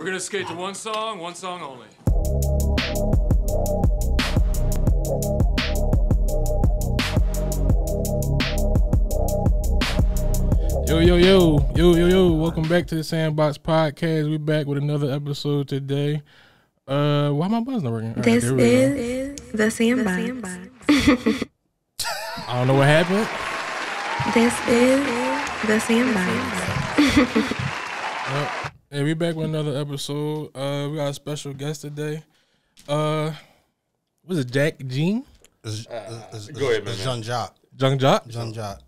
gonna skate to one song only. Yo. Welcome back to the SandBox podcast. We're back with another episode today. Why my buttons not working? All This is the SandBox. I don't know what happened. This is the SandBox. Yeah, we back with another episode. We got a special guest today. Was it Jacques? Go ahead, man. Jacques? Jean-Jacques.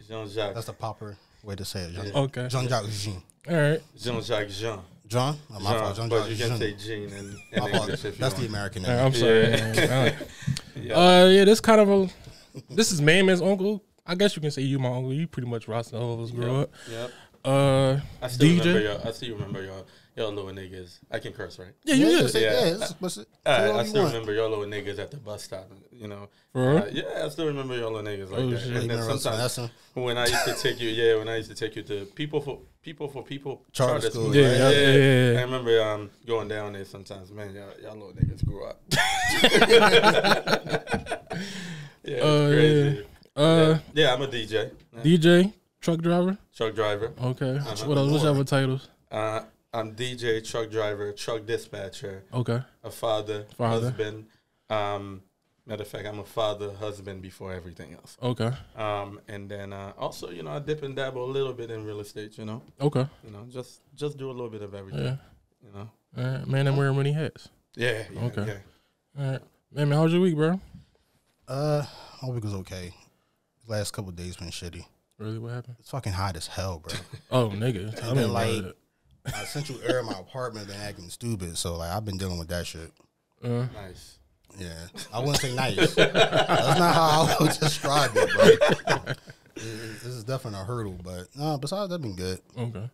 That's the proper way to say it. Okay. Jean-Jacques Jean. All right. Jean-Jacques Jean. John? Oh, my fault. Jean, but you can say Jean in English if you That's want. the American All name. right, I'm sorry. Yeah, this kind of this is Mammoth's uncle. I guess you can say you my uncle. You pretty much roster all of us grew up. Yep. I still remember y'all little niggas. I can curse, right? Yeah, you did. I still remember y'all little niggas at the bus stop. You know. For real? Yeah, I still remember y'all little niggas like that. Shit. And then sometimes when I used to take you, to people for charter school. Yeah. I remember going down there sometimes. Man, y'all little niggas grew up. It's crazy. I'm a DJ. DJ, truck driver. Okay. What else? What's other titles? I'm DJ, truck driver, truck dispatcher. Okay. A father. Husband. Matter of fact, I'm a father, husband before everything else. Okay. And then also, I dip and dabble a little bit in real estate. Okay. Just do a little bit of everything. Yeah. All right, man. I'm wearing many hats. Yeah. Okay. Yeah. All right, man. How was your week, bro? My week was okay. Last couple of days been shitty. Really, what happened? It's fucking hot as hell, bro. Oh, nigga. And then, like, central air in my apartment been acting stupid, so like I've been dealing with that shit. Nice. Yeah, I wouldn't say nice. That's not how I would describe it, bro. This is definitely a hurdle, but besides that, been good. Okay.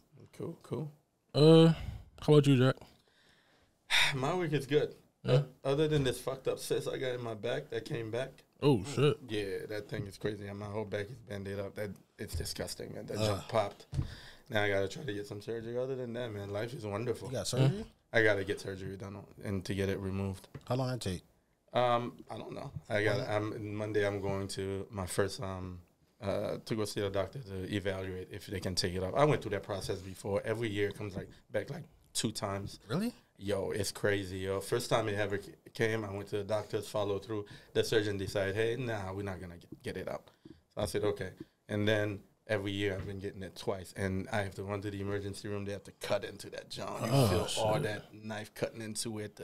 Cool. How about you, Jack? My week is good. Yeah. Other than this fucked up cyst I got in my back that came back. Oh shit. Yeah, that thing is crazy. And my whole back is banded up. It's disgusting, man. That junk popped. Now I gotta try to get some surgery. Other than that, man, life is wonderful. You got surgery? I gotta get surgery done and to get it removed. How long that take? I don't know. Monday. I'm going to my first to go see the doctor to evaluate if they can take it off. I went through that process before. Every year it comes back 2 times. Really? Yo, it's crazy, yo. First time it ever came, I went to the doctors, followed through. The surgeon decided, hey, nah, we're not going to get it out. So I said, okay. And then every year I've been getting it twice. And I have to run to the emergency room. They have to cut into that joint. You feel all that knife cutting into it,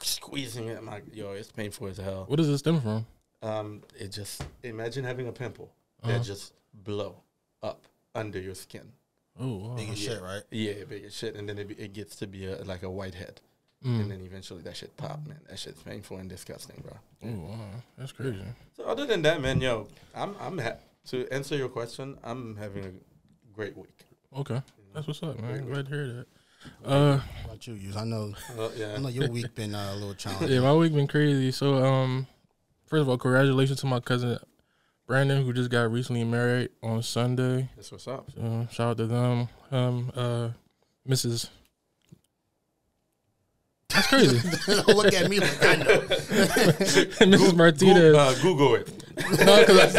squeezing it. It's painful as hell. What does it stem from? It just, imagine having a pimple that just blow up under your skin. Oh, wow. Big as shit, right? Yeah, big as shit. And then it gets to be like a white head. And then eventually that shit pop, man. That shit's painful and disgusting, bro. Oh, wow. That's crazy. So other than that, man, to answer your question, I'm having a great week. Okay. That's what's up, man. Glad to hear that. What about you, Yus? I know your week been a little challenging. Yeah, my week been crazy. So, first of all, congratulations to my cousin Brandon, who just got recently married on Sunday. That's what's up. So, shout out to them. Mrs. That's crazy. Don't look at me like I know. Mrs. Martinez. Google it. No, because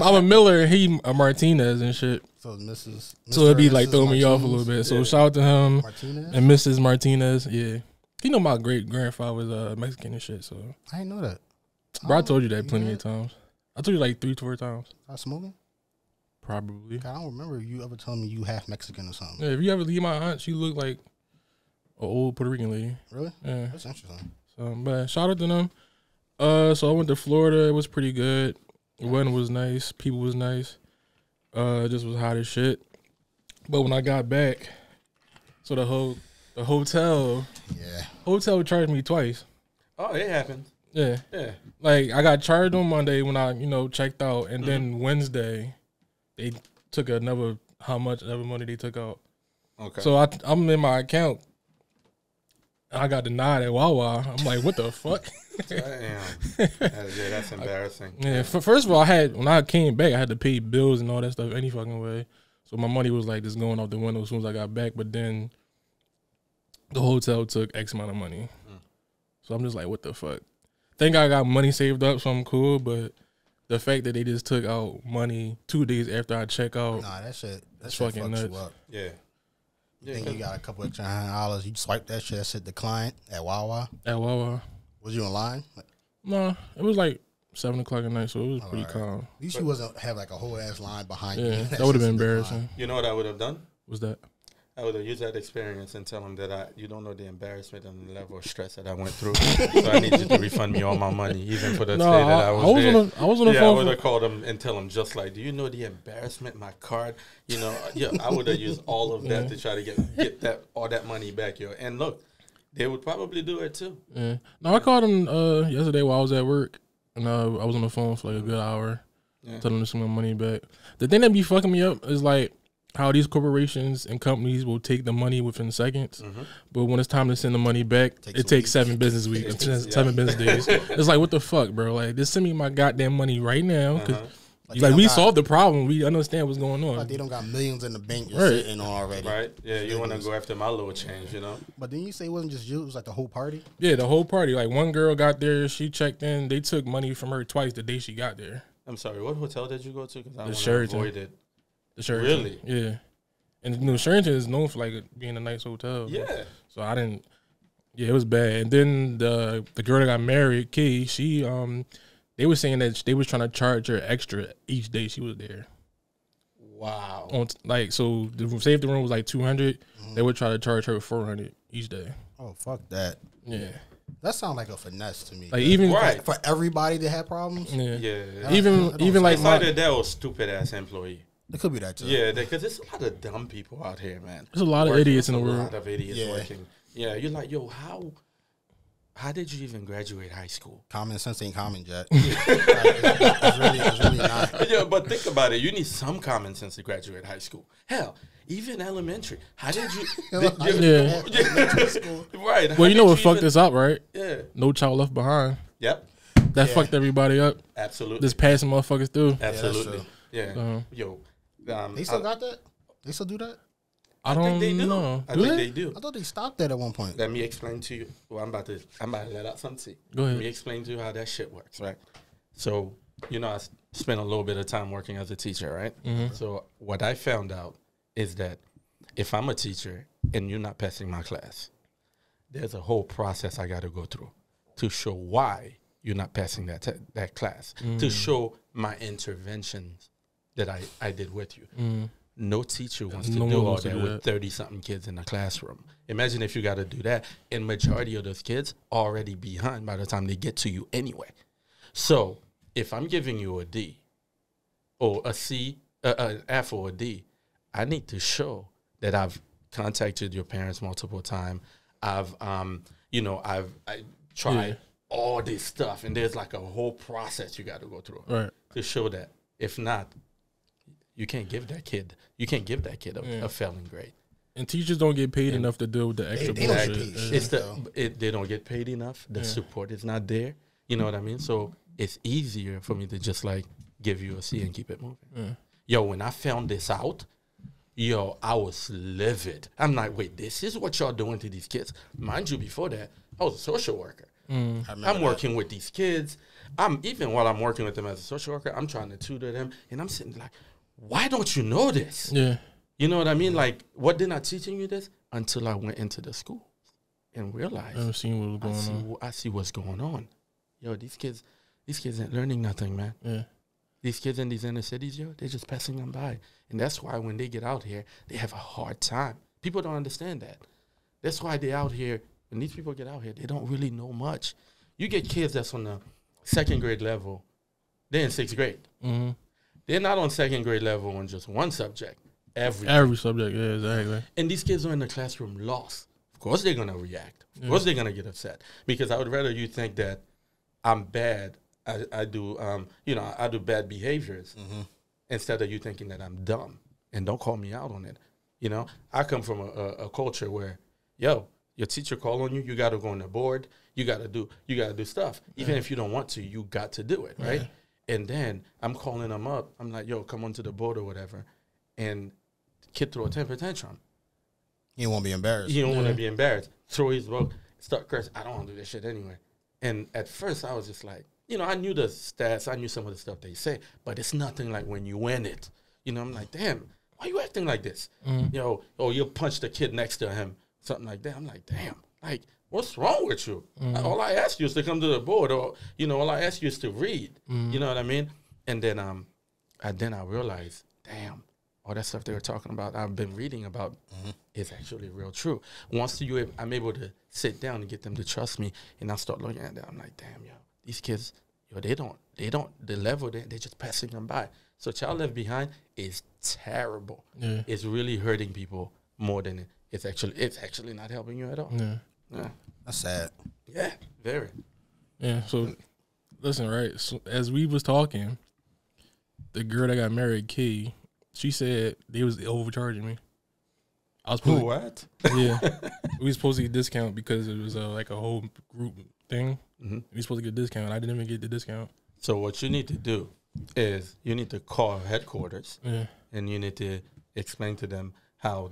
I'm a Miller and he a Martinez and shit. So Mrs. So it'd be throwing me off a little bit. So shout out to him Martinez? and Mrs. Martinez. Yeah, my great grandfather was Mexican and shit. So I didn't know that. Bro, I told you that plenty of times. I told you 3-4 times. I smoking? Probably. I don't remember you ever telling me you half Mexican or something. Yeah, if you ever leave my aunt, she looked like an old Puerto Rican lady. Really? Yeah. That's interesting. So, but shout out to them. So I went to Florida. It was pretty good. The weather was nice. People was nice. It just was hot as shit. But when I got back, so the hotel charged me twice. Oh, it happened. Yeah. Yeah. I got charged on Monday when I, checked out, and then Wednesday they took how much money they took out. Okay. So I'm in my account. I got denied at Wawa. I'm like, what the fuck? Damn. That's embarrassing. Yeah. First of all, when I came back, I had to pay bills and all that stuff any fucking way. So my money was just going out the window as soon as I got back. But then the hotel took X amount of money. So I'm just like, what the fuck? Think I got money saved up, so I'm cool, but the fact that they just took out money 2 days after I check out. Nah, that shit fucking fucks nuts. you up. Yeah. You think you got a couple extra $100, you swipe that shit declined at Wawa. At Wawa. Was you in line? No, it was like 7 o'clock at night, so it was pretty calm. At least you wasn't have like a whole ass line behind you. Yeah, that would have been embarrassing. You know what I would have done? Was that? I would have used that experience and tell them that you don't know the embarrassment and the level of stress that I went through. So I need you to refund me all my money, even for the stay that I was there. I was on the phone. I would have called them and tell them just like, do you know the embarrassment? My card, I would have used all of that to try to get that all that money back, yo. And look, they would probably do it too. Yeah. No, I called them yesterday while I was at work, and I was on the phone for like a good hour, telling them to send my money back. The thing that be fucking me up is like how these corporations and companies will take the money within seconds, but when it's time to send the money back, it takes 7 business weeks, 7 business days. It's like, what the fuck, bro? Like, just send me my goddamn money right now, because we solved the problem. We understand what's going on. Like they don't got millions in the bank just Right. sitting on already. Right? Yeah, you want to go after my little change, But then you say it wasn't just you; it was like the whole party. Yeah, the whole party. Like, one girl got there, she checked in, they took money from her twice the day she got there. I'm sorry, what hotel did you go to? Because I want to Sheraton. avoid it. The Sheraton. Really? Yeah. And Sheraton is known for like being a nice hotel. Yeah. So I didn't. Yeah, it was bad. And then the girl that got married, Kay, she they were saying that they was trying to charge her extra each day she was there. Wow. So say if the room was like 200, they would try to charge her 400 each day. Oh fuck that! Yeah. That sounds like a finesse to me. Like even Right. For everybody that had problems. yeah. Yeah. Even like It's either that or stupid ass employee. It could be that too. Yeah, because there's a lot of dumb people out here, man. There's a lot of Working. idiots in the There's world. A lot of idiots Yeah. working. Yeah, you're like, yo, how did you even graduate high school? Common sense ain't common, Jet. It's really not. Yeah, but think about it. You need some common sense to graduate high school. Hell, even elementary. How did you? Yeah. Right. Well, you know what fucked this up, right? Yeah. No Child Left Behind. Yep. That fucked everybody up. Absolutely. Just passing motherfuckers through. Absolutely. true. Yeah. Yo. They still got that? They still do that? I don't think they do. know. I Do think they? they do. I thought they stopped that at one point. Let me explain to you. Well, I'm about to let out something. Go ahead. Let me explain to you how that shit works, right? So, I spent a little bit of time working as a teacher, right? So what I found out is that if I'm a teacher and you're not passing my class, there's a whole process I got to go through to show why you're not passing that class, to show my interventions that I did with you. No teacher wants to do all that with 30-something kids in the classroom. Imagine if you got to do that, and majority of those kids are already behind by the time they get to you anyway. So if I'm giving you a D or a C, an F or a D, I need to show that I've contacted your parents multiple times. I've tried all this stuff, and there's like a whole process you got to go through to show that. If not, you can't give that kid a failing grade. And teachers don't get paid enough to deal with the extra They don't get bullshit. paid shit. They don't get paid enough. The support is not there. You know what I mean? So it's easier for me to just like give you a C and keep it moving. Yo, when I found this out, I was livid. I'm like, wait, this is what y'all doing to these kids? Mind you, before that, I was a social worker. I'm working with these kids. Even while I'm working with them as a social worker, I'm trying to tutor them, and I'm sitting like, why don't you know this? Yeah. You know what I mean? Like, what did not teaching you this until I went into the school and realized I've seen what was going on. I see what's going on. Yo, these kids ain't learning nothing, man. Yeah. These kids in these inner cities, they're just passing them by. And that's why when they get out here, they have a hard time. People don't understand that. That's why they out here, when these people get out here, they don't really know much. You get kids that's on the 2nd grade level, they're in 6th grade. Mm-hmm. They're not on 2nd grade level on just one subject. Every subject, yeah, exactly. And these kids are in the classroom lost. Of course they're going to react. Of course they're going to get upset. Because I would rather you think that I'm bad. I do bad behaviors instead of you thinking that I'm dumb. And don't call me out on it. I come from a culture where, your teacher call on you, you got to go on the board. You got to do stuff. Even if you don't want to, you got to do it, right? And then I'm calling them up. I'm like, come onto the board or whatever. And kid throw a temper tantrum. He won't be embarrassed. He don't want to be embarrassed. Throw his book, start cursing. I don't want to do this shit anyway. And at first, I was just like, I knew the stats. I knew some of the stuff they say, but it's nothing like when you win it. I'm like, damn, why you acting like this? Or you'll punch the kid next to him, something like that. I'm like, damn, like, what's wrong with you? All I ask you is to come to the board, or, all I ask you is to read. You know what I mean? And then I realized, damn, all that stuff they were talking about, I've been reading about, is actually real true. Once I'm able to sit down and get them to trust me, and I start looking at them, I'm like, damn, these kids, they don't, the level, they're just passing them by. So Child Left Behind is terrible. Yeah. It's really hurting people more than it's actually not helping you at all. Yeah. That's sad. Yeah, very. Yeah, so listen, right, so as we was talking, the girl that got married, Key, she said they was overcharging me. I was supposed what? Yeah, we was supposed to get a discount because it was like a whole group thing. We were supposed to get a discount. I didn't even get the discount. So what you need to do is you need to call headquarters, and you need to explain to them how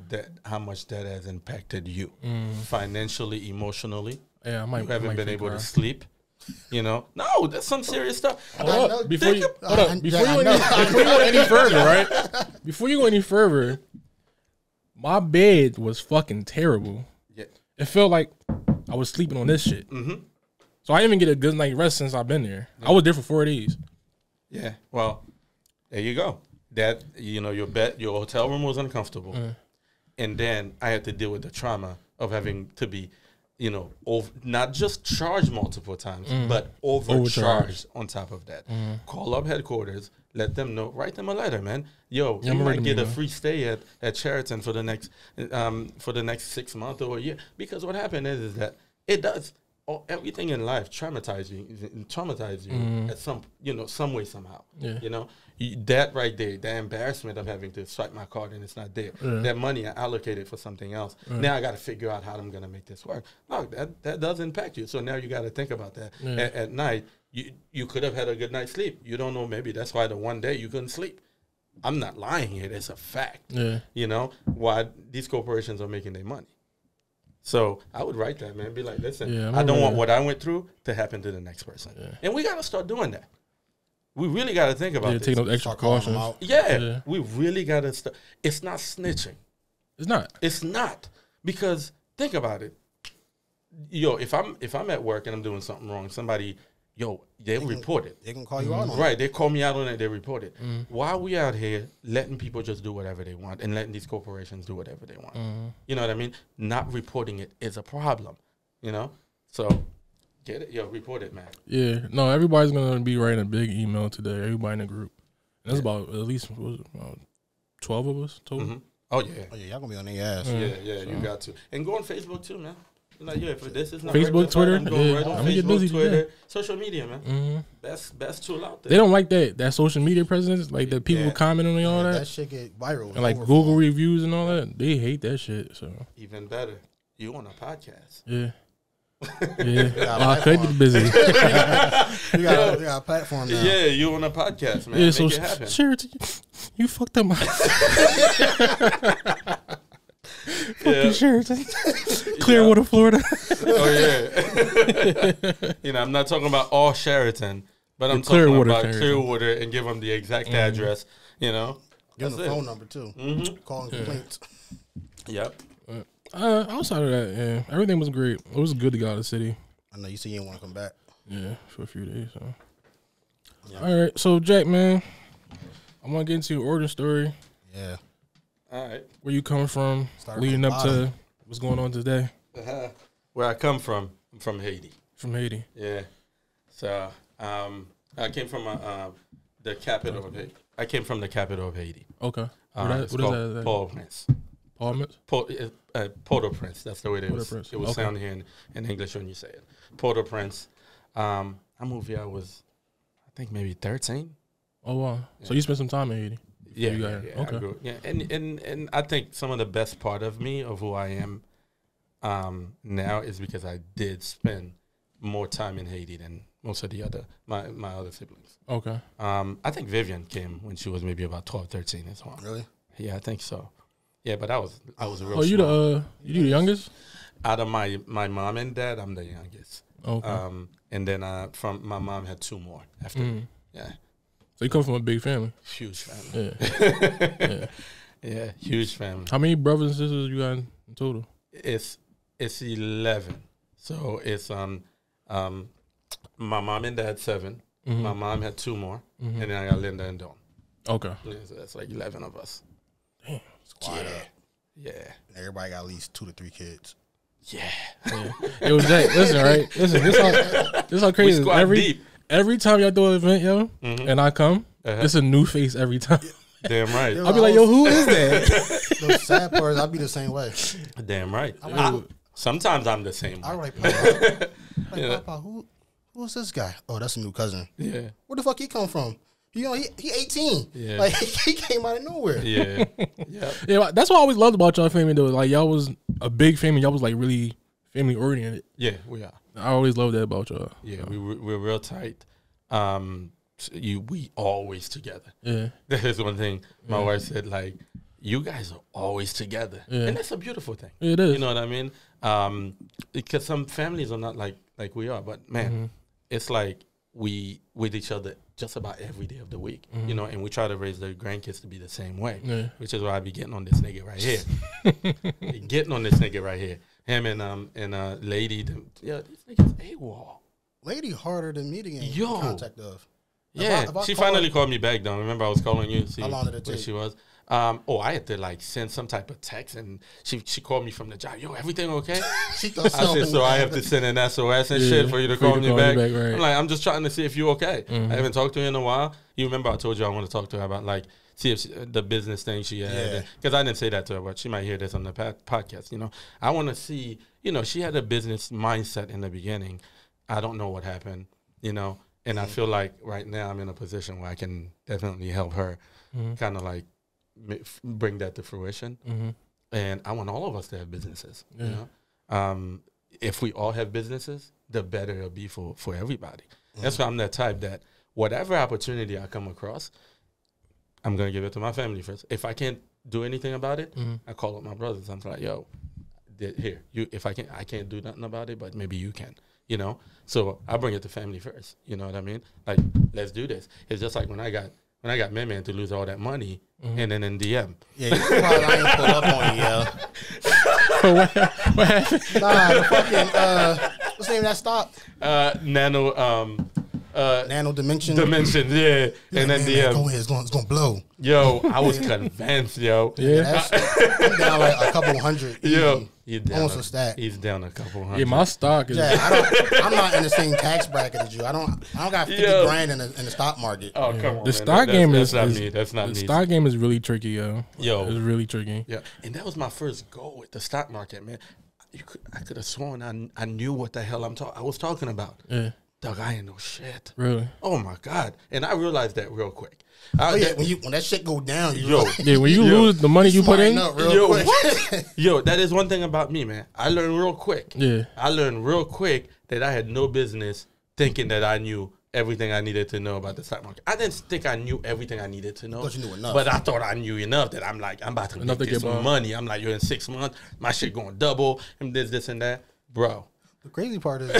much that has impacted you financially, emotionally. Yeah, you haven't been able to sleep. No, that's some serious stuff. Before you go any further, right? Before you go any further, my bed was fucking terrible. Yeah. It felt like I was sleeping on this shit. So I didn't even get a good night's rest since I've been there. I was there for 4 days. Yeah, well, there you go. That, your hotel room was uncomfortable. And then I had to deal with the trauma of having to be, not just charged multiple times, but overcharged on top of that. Call up headquarters, let them know, write them a letter, man. You might get a free stay at Sheraton for the next 6 months or a year. Because what happened is that it does. Everything in life traumatizes you at some way, somehow. Yeah. That right there, the embarrassment of having to swipe my card and it's not there. That money I allocated for something else. Now I got to figure out how I'm going to make this work. No, that does impact you. So now you got to think about that. At night, you could have had a good night's sleep. You don't know, maybe that's why the one day you couldn't sleep. I'm not lying here. It's a fact. Why these corporations are making their money. So I would write that, man. Be like, listen, I don't want what I went through to happen to the next person. And we got to start doing that. We really got to think about this. Take those extra cautions. We really got to start. It's not snitching. It's not. It's not. Because think about it. If I'm at work and I'm doing something wrong, somebody, they report it. They can call you out on it. Right. They call me out on it. They report it. Why are we out here letting people just do whatever they want and letting these corporations do whatever they want? You know what I mean? Not reporting it is a problem. So get it. Report it, man. Yeah. No, everybody's going to be writing a big email today. Everybody in the group. And that's about at least about 12 of us total. Oh, yeah. Y'all going to be on their ass. Yeah, you got to. And go on Facebook, too, man. Like, for this is not Facebook, Twitter. I'm going right on I'm Facebook, get busy Twitter, social media, man. Best tool out there. They don't like that social media presence, like that people comment on all that. That shit get viral. And like Google reviews and all that. They hate that shit. So even better, you on a podcast. Yeah. I could get busy. We got a platform now. Yeah, you on a podcast, man. Yeah, Make so it happen. Sheraton, you fucked up my fucking Sheraton. Clearwater, Florida. Oh yeah. I'm not talking about all Sheraton, but I'm talking about Clearwater and give them the exact address. Give them the phone number too. Calling complaints. Yep. Outside of that, yeah, everything was great. It was good to go out of the city. I know you said you didn't want to come back. Yeah, for a few days. So. Yeah. All right, so Jack, man, I want to get into your origin story. Yeah. All right. Where you coming from, leading up to what's going on today? Where I come from, I'm from Haiti. From Haiti. Yeah. So I came from the capital of Haiti. I came from the capital of Haiti. Okay. What is that? Port-au-Prince. Port-au-Prince. That's the way it was sound here in English when you say it. Port-au-Prince. I moved here. I was, I think, maybe 13. Oh wow! Yeah. So you spent some time in Haiti. Yeah. Okay. And I think some of the best part of me, of who I am now, is because I did spend more time in Haiti than most of the other my other siblings. Okay. I think Vivian came when she was maybe about 12, 13 as well. Really? Yeah, I think so. Yeah, but I was real. Oh, you small. you the youngest? Out of my mom and dad, I'm the youngest. Okay. And then from my mom had 2 more after. Yeah. So you come from a big family. Huge family. Yeah. Yeah, huge family. How many brothers and sisters you got in total? It's 11. So it's my mom and dad 7. My mom had 2 more, and then I got Linda and Dawn. Okay. Yeah, so that's like 11 of us. Damn. Squad up. Yeah. Everybody got at least 2 to 3 kids. Yeah. Yo, Jacques, listen, right? Listen, this how crazy. We squad deep. Every time y'all do an event, yo, and I come, it's a new face every time. Damn right. Yo, I'll be like, yo, who is that? The sad part is I'll be the same way. Damn right. like, Sometimes I'm the same way. I like, Papa, Papa, who's this guy? Oh, that's a new cousin. Yeah. Where the fuck he come from? You know, he 18. Yeah. Like, he came out of nowhere. Yeah. Yeah. Yeah, that's what I always loved about y'all family, though. Like, y'all was a big family. Y'all was, like, really family oriented. Yeah, we are. I always loved that about y'all. Yeah, we're real tight. We always together. Yeah. That is one thing my wife said, like, you guys are always together. Yeah. And that's a beautiful thing. It is. You know what I mean? Because some families are not like we are, but man, it's like we with each other just about every day of the week, you know, and we try to raise the grandkids to be the same way, which is why I be getting on this nigga right here. Getting on this nigga right here. Him and Lady, these niggas AWOL. Lady harder than me to get Yo. in contact of. Yeah, if I she call finally her- called me back though. Remember I was calling you? See How long did it where take? she was. I had to like send some type of text, and she called me from the job. Yo, everything okay? She thought I said, something so I have happened. to send an SOS and Yeah, shit for you to call me back. right. I'm like, I'm just trying to see if you're okay. I haven't talked to her in a while. You remember I told you I want to talk to her about like see if the business thing she had. Yeah. Because I didn't say that to her, but she might hear this on the podcast. You know, I want to see. You know, she had a business mindset in the beginning. I don't know what happened. You know, and I feel like right now I'm in a position where I can definitely help her, kind of like bring that to fruition. And I want all of us to have businesses. Yeah. You know, if we all have businesses, the better it'll be for everybody. That's why I'm that type that whatever opportunity I come across, I'm gonna give it to my family first. If I can't do anything about it, I call up my brothers. I'm like, yo, here, if I can't do nothing about it, but maybe you can. You know, so I bring it to family first. You know what I mean? Like, let's do this. It's just like when I got Man to lose all that money, and then in DM. Yeah, you probably I ain't pull up on you, yo. What happened? Nah, the fucking, what's the name of that stop? Nano Dimension. Dimension, yeah. And then Man, DM. go ahead, it's gonna blow. Yo, I was convinced, yo. Yeah, I'm down like a couple hundred. Yo, easy. he's down Almost a stack. He's down a couple hundred. Yeah, my stock is. Yeah, I'm not in the same tax bracket as you. I don't got 50 Yo. grand in the stock market. Oh, come on, The man. stock game that's is not is- me. That's not the me. stock game is really tricky, yo. Yo. It's really tricky. Yeah, and that was my first goal with the stock market, man. I could have sworn I knew what the hell I was talking about. Yeah, Doug, I ain't no shit. really. Oh my God! And I realized that real quick. Oh yeah, when that shit go down, you Yo, really Yeah, when you lose the money you put in. smarten up real yo, quick. what? Yo, that is one thing about me, man. I learned real quick. Yeah, I learned real quick that I had no business thinking that I knew everything I needed to know about the stock market. I didn't think I knew everything I needed to know. Thought you knew enough. But I thought I knew enough that I'm about to Enough make to this get by. money. I'm like, yo, in 6 months, my shit going double, and this, and that. Bro. The crazy part is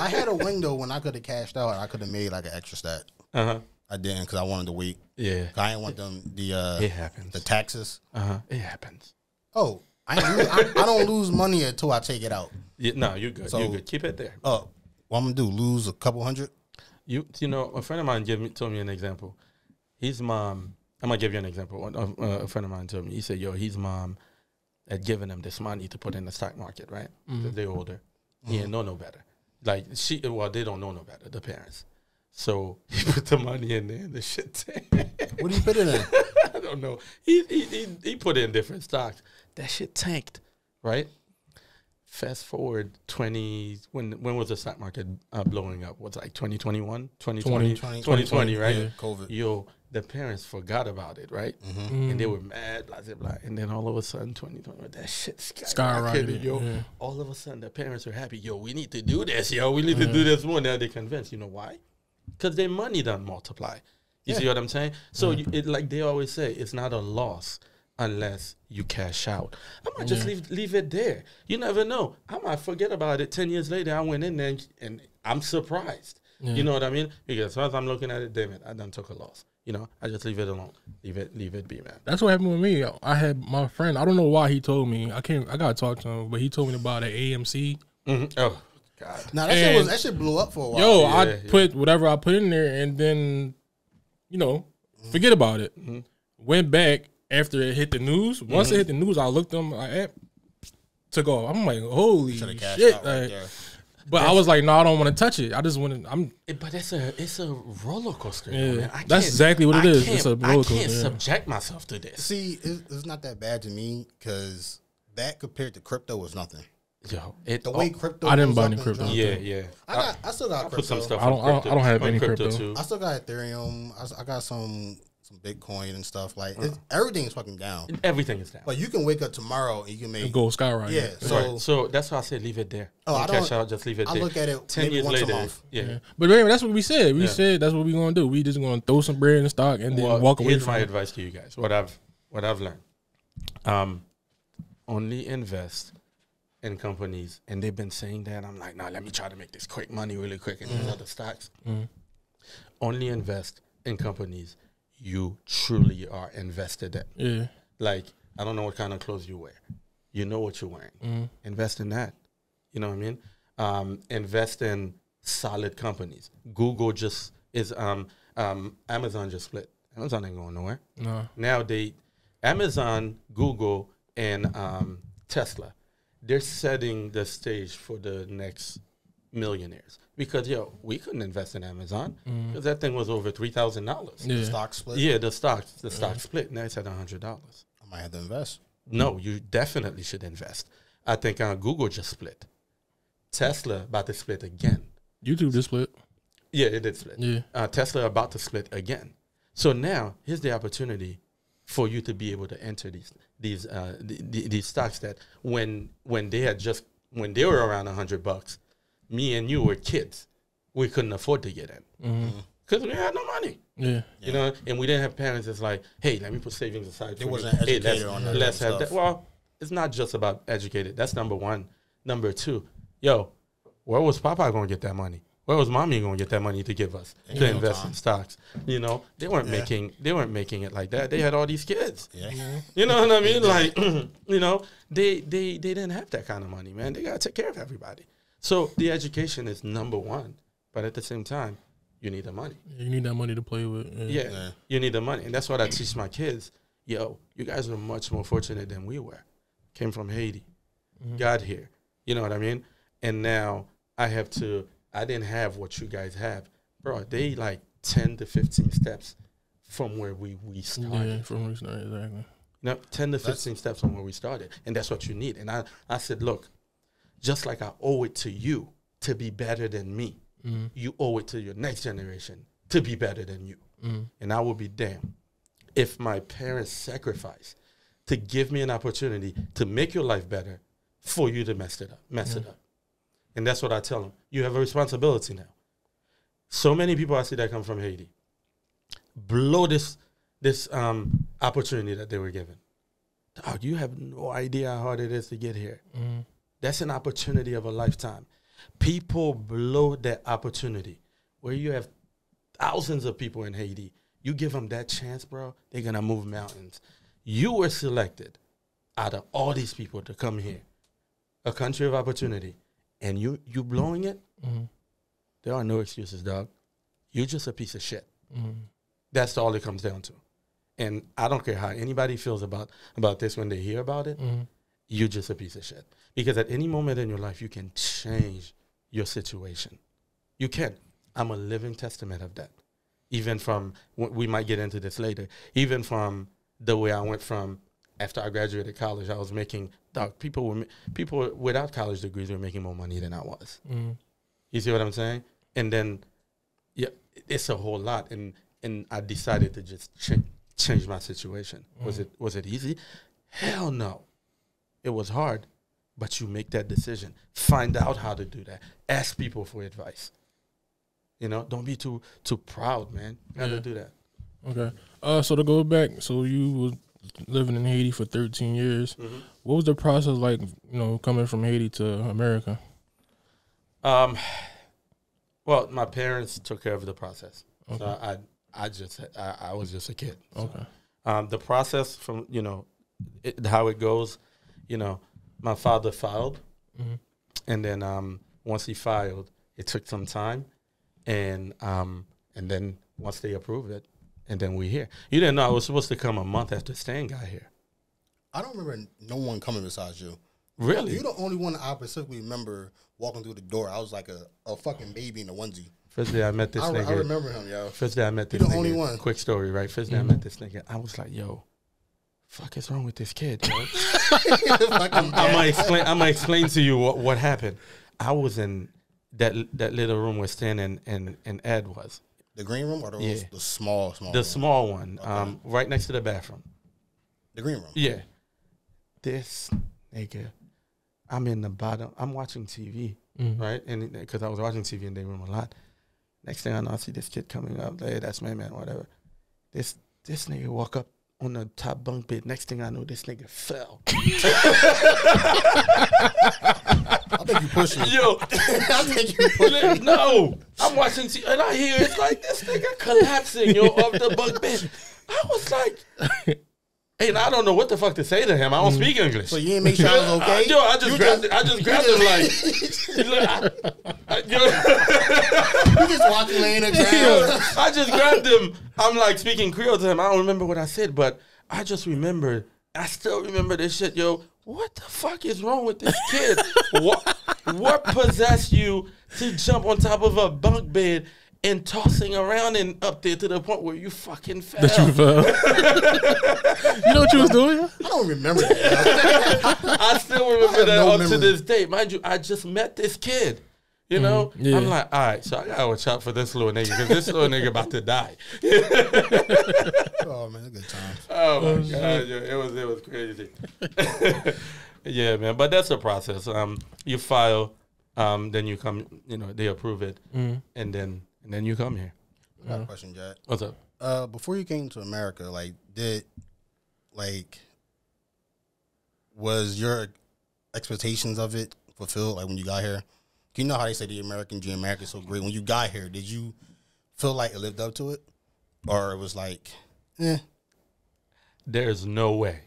I had a window when I could have cashed out. I could have made like an extra stat. Uh-huh. I didn't because I wanted to wait. Yeah. I didn't want It happens. the taxes. Uh-huh. It happens. Oh, I don't lose money until I take it out. Yeah, no, you're good. So- You're good. Keep it there. Oh, what I'm gonna do? Lose a couple hundred? You know, a friend of mine told me an example. His mom, I'm going to give you an example. A friend of mine told me, he said, yo, his mom had given him this money to put in the stock market, right? Because they're older. He didn't know no better. Like, they don't know no better, the parents. So he put the money in there and the shit tanked. What do you put it in? I don't know. He put it in different stocks. That shit tanked, right? Fast forward 20, when was the stock market blowing up? Was it like 2021, 2020, 2020, right? Yeah, COVID. Yo, the parents forgot about it, right? And they were mad, blah, blah, blah. And then all of a sudden, 2020, that shit skyrocketed, yo. Yeah. All of a sudden, the parents are happy. Yo, we need to do this, yo. We need to do this more. Now they're convinced. You know why? Because their money done multiply. You see what I'm saying? So it, like they always say, it's not a loss unless you cash out. I might just leave it there. You never know. I might forget about it. 10 years later, I went in there and I'm surprised. Yeah. You know what I mean? Because as far as I'm looking at it, damn it, I done took a loss. You know, I just leave it alone. Leave it be, man. That's what happened with me. I had my friend. I don't know why he told me. I gotta talk to him, but he told me about an AMC. Mm-hmm. Oh God. Now that shit blew up for a while. Yo, I put whatever I put in there, and then, forget about it. Mm-hmm. Went back after it hit the news. Once it hit the news, I looked them. I took off. I'm like, holy shit! But I was like, no, I don't want to touch it. I just want to. But it's a roller coaster. Yeah, man. that's exactly what it is. It's a roller coaster. I can't subject myself to this. See, it's not that bad to me because that compared to crypto was nothing. Yo, the way crypto. I didn't buy any crypto. Yeah. I still got crypto. Put some stuff. I don't have any crypto too. I still got Ethereum. I got some Bitcoin and stuff. Like everything is fucking down. Everything is down. But you can wake up tomorrow and you can make go skyrocket. Yeah. So that's why I said leave it there. Oh, don't cash out. Just leave it there. I look at it 10 years once later. a month. Yeah. But remember, that's what we said. We said that's what we're gonna do. We just gonna throw some bread in the stock and then walk away. Here's from my it. advice to you guys. What I've learned. Only invest in companies, and they've been saying that. I'm like, let me try to make this quick money really quick, and these other stocks. Only invest in companies you truly are invested in. Yeah. Like, I don't know what kind of clothes you wear. You know what you're wearing. Invest in that. You know what I mean? Invest in solid companies. Google just is Amazon just split. Amazon ain't going nowhere. No. Now Amazon, Google, and Tesla, they're setting the stage for the next millionaires. Because, we couldn't invest in Amazon because that thing was over $3,000. The stock split? Yeah, the stock split. Now it's at $100. I might have to invest. No, you definitely should invest. I think Google just split. Tesla about to split again. YouTube just split. Yeah, it did split. Yeah. Tesla about to split again. So now here's the opportunity for you to be able to enter these stocks that when they were around $100, me and you were kids, we couldn't afford to get in because we had no money. Yeah. You know, and we didn't have parents that's like, hey, let me put savings aside. They wasn't educated on that. Let's have that. Well, it's not just about educated. That's number one. Number two, where was Papa going to get that money? Where was Mommy going to get that money to give us to invest in stocks? You know, they weren't making it like that. They had all these kids. Yeah. You know what I mean? Like, they didn't have that kind of money, man. They got to take care of everybody. So the education is number one, but at the same time, you need the money. You need that money to play with. Yeah. You need the money. And that's what I teach my kids. You guys are much more fortunate than we were. Came from Haiti, got here. You know what I mean? And now I didn't have what you guys have. Bro, they like 10 to 15 steps from where we started. Yeah, from where we started, exactly. 10 to 15 steps from where we started. And that's what you need. And I said, look, just like I owe it to you to be better than me, you owe it to your next generation to be better than you. And I will be damned if my parents sacrifice to give me an opportunity to make your life better for you to mess it up. And that's what I tell them. You have a responsibility now. So many people I see that come from Haiti blow this opportunity that they were given. Dog, you have no idea how hard it is to get here. That's an opportunity of a lifetime. People blow that opportunity. Where you have thousands of people in Haiti, you give them that chance, bro, they're going to move mountains. You were selected out of all these people to come here, a country of opportunity, and you blowing it, there are no excuses, dog. You're just a piece of shit. That's all it comes down to. And I don't care how anybody feels about this when they hear about it, you're just a piece of shit. Because at any moment in your life, you can change your situation. You can. I'm a living testament of that. Even from, we might get into this later, even from the way I went from after I graduated college, I was making, people without college degrees were making more money than I was. You see what I'm saying? And then, it's a whole lot. And I decided to just change my situation. Was it easy? Hell no. It was hard. But you make that decision. Find out how to do that. Ask people for advice. Don't be too proud, man. You gotta do that. Okay. So to go back, so you was living in Haiti for 13 years. Mm-hmm. What was the process like, coming from Haiti to America? Well, my parents took care of the process. Okay. So I was just a kid. Okay. So, the process from, how it goes, my father filed. Mm-hmm. And then once he filed, it took some time. And then once they approved it, and then we here. You didn't know I was supposed to come a month after Stan got here. I don't remember no one coming besides you. Really? You're the only one I specifically remember walking through the door. I was like a fucking baby in a onesie. First day I met this nigga. I remember him, yo. First day I met this You're nigga. the only one. Quick story, right? First day I met this nigga, I was like, yo, fuck is wrong with this kid, yo? I'm gonna explain to you what happened. I was in that little room where Stan and Ed was. The green room or the small The room? small one, Okay. right next to the bathroom. The green room? Yeah. This nigga, I'm in the bottom. I'm watching TV, right? And because I was watching TV in their room a lot. Next thing I know, I see this kid coming up. Hey, that's my man, whatever. This nigga walk up on the top bunk bed. Next thing I know, this nigga fell. I think you pushing. Yo, I think you pushing. No, I'm watching TV and I hear it's like this nigga collapsing, off the bunk bed. I was like, and I don't know what the fuck to say to him. I don't speak English. So you didn't make sure I was okay? I just grabbed him like, You just watching laying the ground. I just grabbed him. I'm like speaking Creole to him. I don't remember what I said, but I just remembered. I still remember this shit, yo. What the fuck is wrong with this kid? What possessed you to jump on top of a bunk bed and tossing around and up there to the point where you fucking fell? That you fell. You know what you was doing? I don't remember that. I still remember that no up to memory. this day. Mind you, I just met this kid. Yeah. I'm like, all right, so I gotta watch out for this little nigga because this little nigga about to die. Oh man, a good time. Oh my god, yeah, it was crazy. Yeah, man, but that's the process. You file, then you come. They approve it, and then you come here. I got a question, Jack. What's up? Before you came to America, was your expectations of it fulfilled? Like when you got here, you know how they say the American dream, America's so great. When you got here, did you feel like it lived up to it, or it was like, There's no way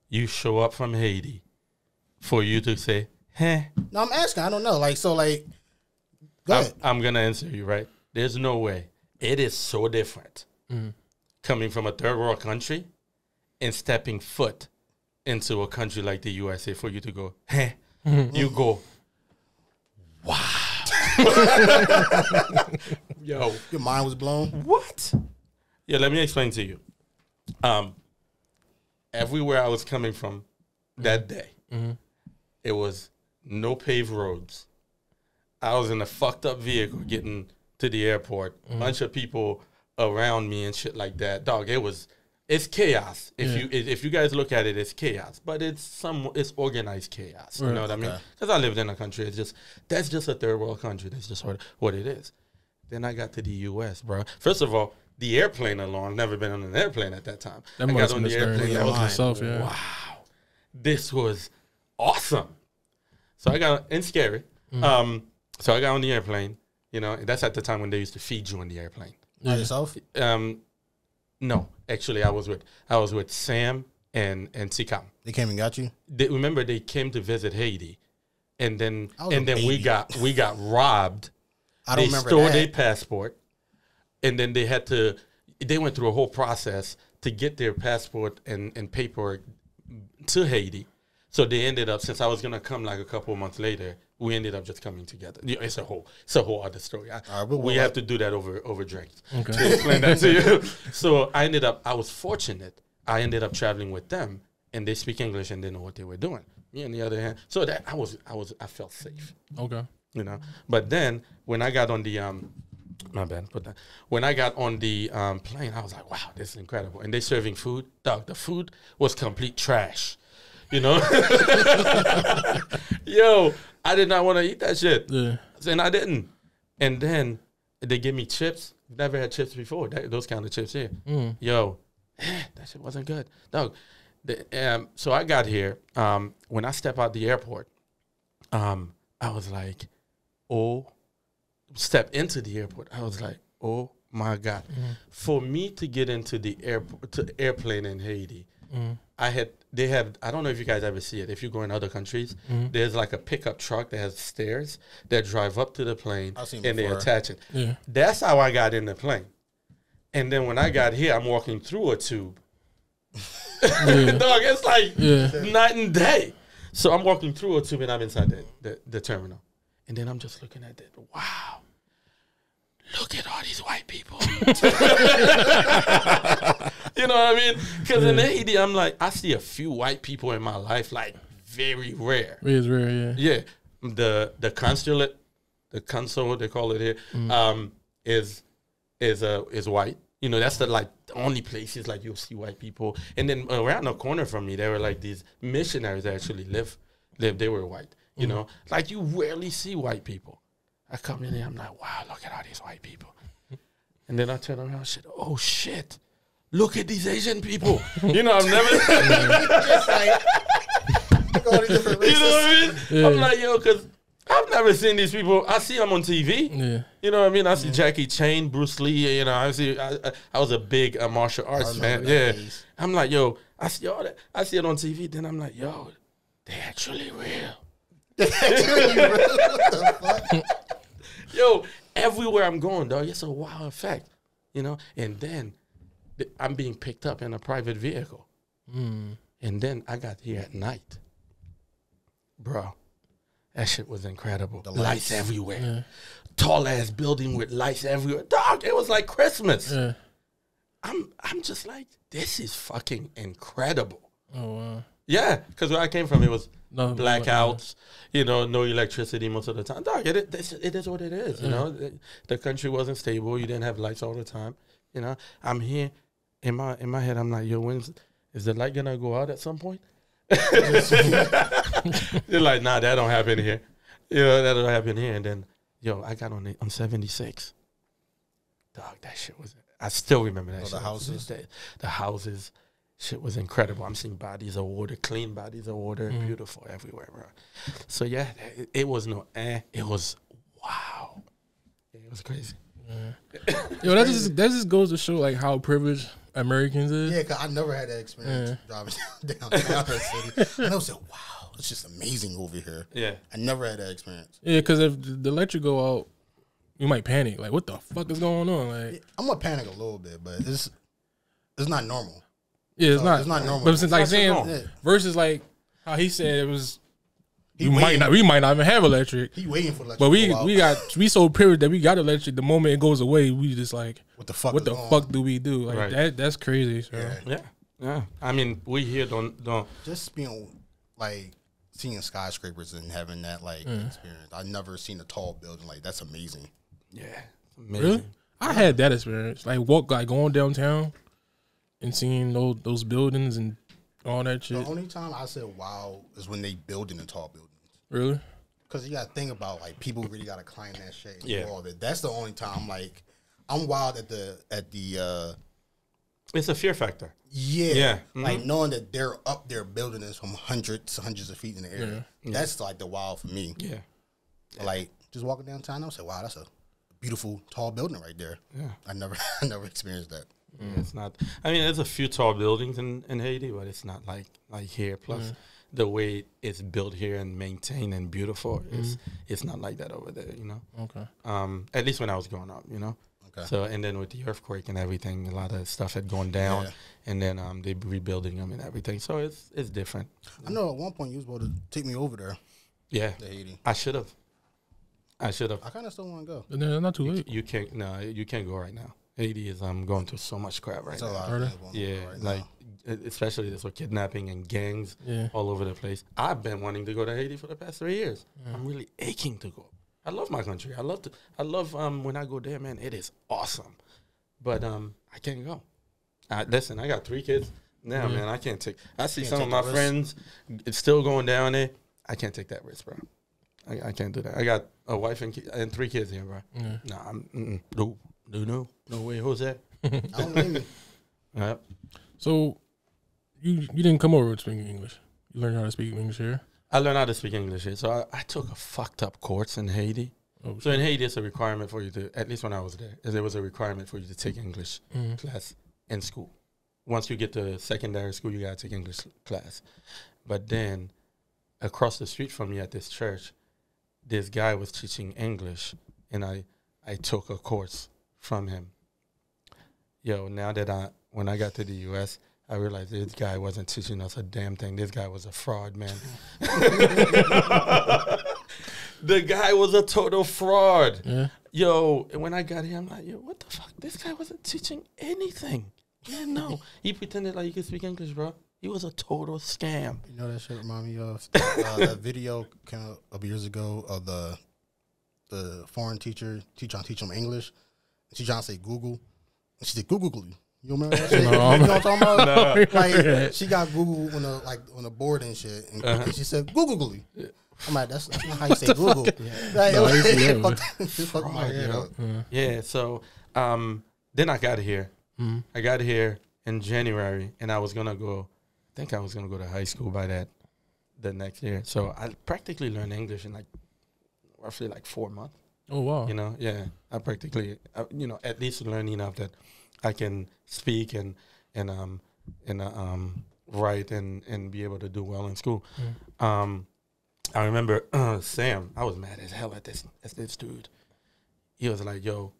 you show up from Haiti for you to say, "Huh." No, I'm asking. I don't know. Go ahead. I'm gonna answer you, right? There's no way. It is so different coming from a third world country and stepping foot into a country like the USA for you to go, "Huh." You go, wow. Yo. Your mind was blown. What? Yeah, let me explain to you. Everywhere I was coming from that day, it was no paved roads. I was in a fucked up vehicle getting to the airport. Bunch of people around me and shit like that. Dog, it's chaos. If you guys look at it, it's chaos. But it's organized chaos. You know what I mean? Because I lived in a country. That's just a third world country. That's just what it is. Then I got to the U.S., bro. First of all, the airplane alone, never been on an airplane at that time. That I must got on have the been airplane. scary. I was like, Myself, yeah. wow, this was awesome. So I got, and scary. So I got on the airplane, that's at the time when they used to feed you on the airplane. By yourself? No, actually I was with Sam and Sikam. They came and got you? Remember they came to visit Haiti, and then we got robbed. I don't remember that. They stole their passport, and then they went through a whole process to get their passport and paperwork to Haiti. So they ended up, since I was gonna come like a couple of months later, we ended up just coming together. It's a whole other story. We have to do that over drinks to explain that to you. So I was fortunate. I ended up traveling with them, and they speak English and they know what they were doing. Me on the other hand, so that I felt safe. Okay. But then when I got on the my bad, when I got on the plane, I was like, wow, this is incredible. And they serving food. Dog, the food was complete trash. Yo, I did not want to eat that shit. Yeah. And I didn't. And then they give me chips. Never had chips before. Those kind of chips here. Yo, that shit wasn't good. No, so I got here. When I step out the airport, I was like, step into the airport. I was like, oh my God. For me to get into the airplane in Haiti, they have, I don't know if you guys ever see it. If you go in other countries, there's like a pickup truck that has stairs that drive up to the plane and they attach it. Yeah. That's how I got in the plane. And then when I got here, I'm walking through a tube. Dog, it's like night and day. So I'm walking through a tube and I'm inside the terminal. And then I'm just looking at it. Wow. Look at all these white people. You know what I mean? Because in Haiti, I'm like, I see a few white people in my life, like very rare. It is rare, yeah. Yeah. The consulate, the consul, they call it here, is white. You know, that's the only places like you'll see white people. And then around the corner from me, there were like these missionaries that actually live. They were white. You know, like you rarely see white people. I come in here, I'm like, wow, look at all these white people. And then I turn around and said, oh shit, look at these Asian people. You know, I've never. Just like, all these different races. You know what I mean? Yeah. I'm like, yo, because I've never seen these people. I see them on TV. Yeah. You know what I mean? I see Jackie Chan, Bruce Lee. You know, I was a big martial arts fan. Yeah. I'm like, yo, I see all that. I see it on TV. Then I'm like, yo, they actually real. What the fuck? Yo, everywhere I'm going, dog, it's a wow effect, you know? And then I'm being picked up in a private vehicle. And then I got here at night. Bro, that shit was incredible. The lights everywhere. Yeah. Tall-ass building with lights everywhere. Dog, it was like Christmas. Yeah. I'm just like, this is fucking incredible. Oh, wow. Yeah, because where I came from, it was blackouts, you know, no electricity most of the time. Dog, it is what it is, you know. The country wasn't stable. You didn't have lights all the time, you know. I'm here, in my head, I'm like, yo, is the light going to go out at some point? They're like, nah, that don't happen here. You know, that don't happen here. And then, yo, I got on 76. Dog, that shit was, I still remember that shit. The houses? The houses. Shit was incredible. I'm seeing bodies of water, clean bodies of water, beautiful everywhere, bro. So yeah, it was it was wow. It was crazy. Yeah. Yo, that just goes to show like how privileged Americans is. Yeah, cause I never had that experience driving downtown the city. I said, wow, it's just amazing over here. Yeah, I never had that experience. Yeah, because if the electric go out, you might panic. Like, what the fuck is going on? Like, I'm gonna panic a little bit, but it's not normal. Yeah, it's not normal. But since like saying versus like how he said it was, we might not even have electric. He waiting for electric. But we so privileged that we got electric. The moment it goes away, we just like, what the fuck do we do? Like that's crazy. So. Yeah. I mean, we here don't just being like seeing skyscrapers and having that like experience. I've never seen a tall building like that's amazing. Yeah, amazing. Really? I had that experience. Like going downtown. And seeing those buildings and all that shit. The only time I said wow is when they building the tall buildings. Really? Because you got to think about like people really got to climb that shit and do all that. That's the only time like I'm wild at the. It's a fear factor. Yeah. Like knowing that they're up there building this from hundreds of feet in the air. Yeah. That's like the wild for me. Yeah. Like just walking downtown, I said, wow, that's a beautiful tall building right there. Yeah. I never experienced that. It's not. I mean, there's a few tall buildings in Haiti, but it's not like here. Plus, the way it's built here and maintained and beautiful, it's not like that over there. You know. Okay. At least when I was growing up, you know. Okay. So and then with the earthquake and everything, a lot of stuff had gone down, and then they rebuilding them and everything. So it's different. I know at one point you was about to take me over there. Yeah. To Haiti. I should have. I kind of still want to go. No, not too late. You can't. No, you can't go right now. Haiti is going through so much crap right now. Like especially this with kidnapping and gangs all over the place. I've been wanting to go to Haiti for the past 3 years. I'm really aching to go. I love my country. I love when I go there, man. It is awesome, but I can't go. Listen, I got 3 kids now, man. I can't take. I see some of my friends it's still going down there. I can't take that risk, bro. I can't do that. I got a wife and 3 kids here, bro. Nah, no way, Jose. I don't blame you. So you didn't come over speaking English. You learned how to speak English here. I learned how to speak English here. So I took a fucked up course in Haiti. Oh, so in Haiti, it's a requirement for you to, at least when I was there was a requirement for you to take English class in school. Once you get to secondary school, you got to take English class. But then across the street from me at this church, this guy was teaching English, and I took a course from him. Yo, now that when I got to the U.S., I realized this guy wasn't teaching us a damn thing. This guy was a fraud, man. The guy was a total fraud. Yeah. Yo, and when I got here, I'm like, yo, what the fuck? This guy wasn't teaching anything. Yeah, no. He pretended like he could speak English, bro. He was a total scam. You know that shit remind me of that video of years ago of the foreign teacher trying to teach them English. She trying to say Google. And she said Google. You remember that shit? No, you know what I'm talking about? No. Like she got Google on the board and shit, and she said Google. I'm like, that's not how you say Google. Yeah. So then I got here. I got here in January, and I was gonna go. I think I was gonna go to high school by the next year. So I practically learned English in roughly 4 months. Oh wow! You know, yeah. I practically, at least learn enough that I can speak and write and be able to do well in school. I remember Sam. I was mad as hell at this dude. He was like, "Yo,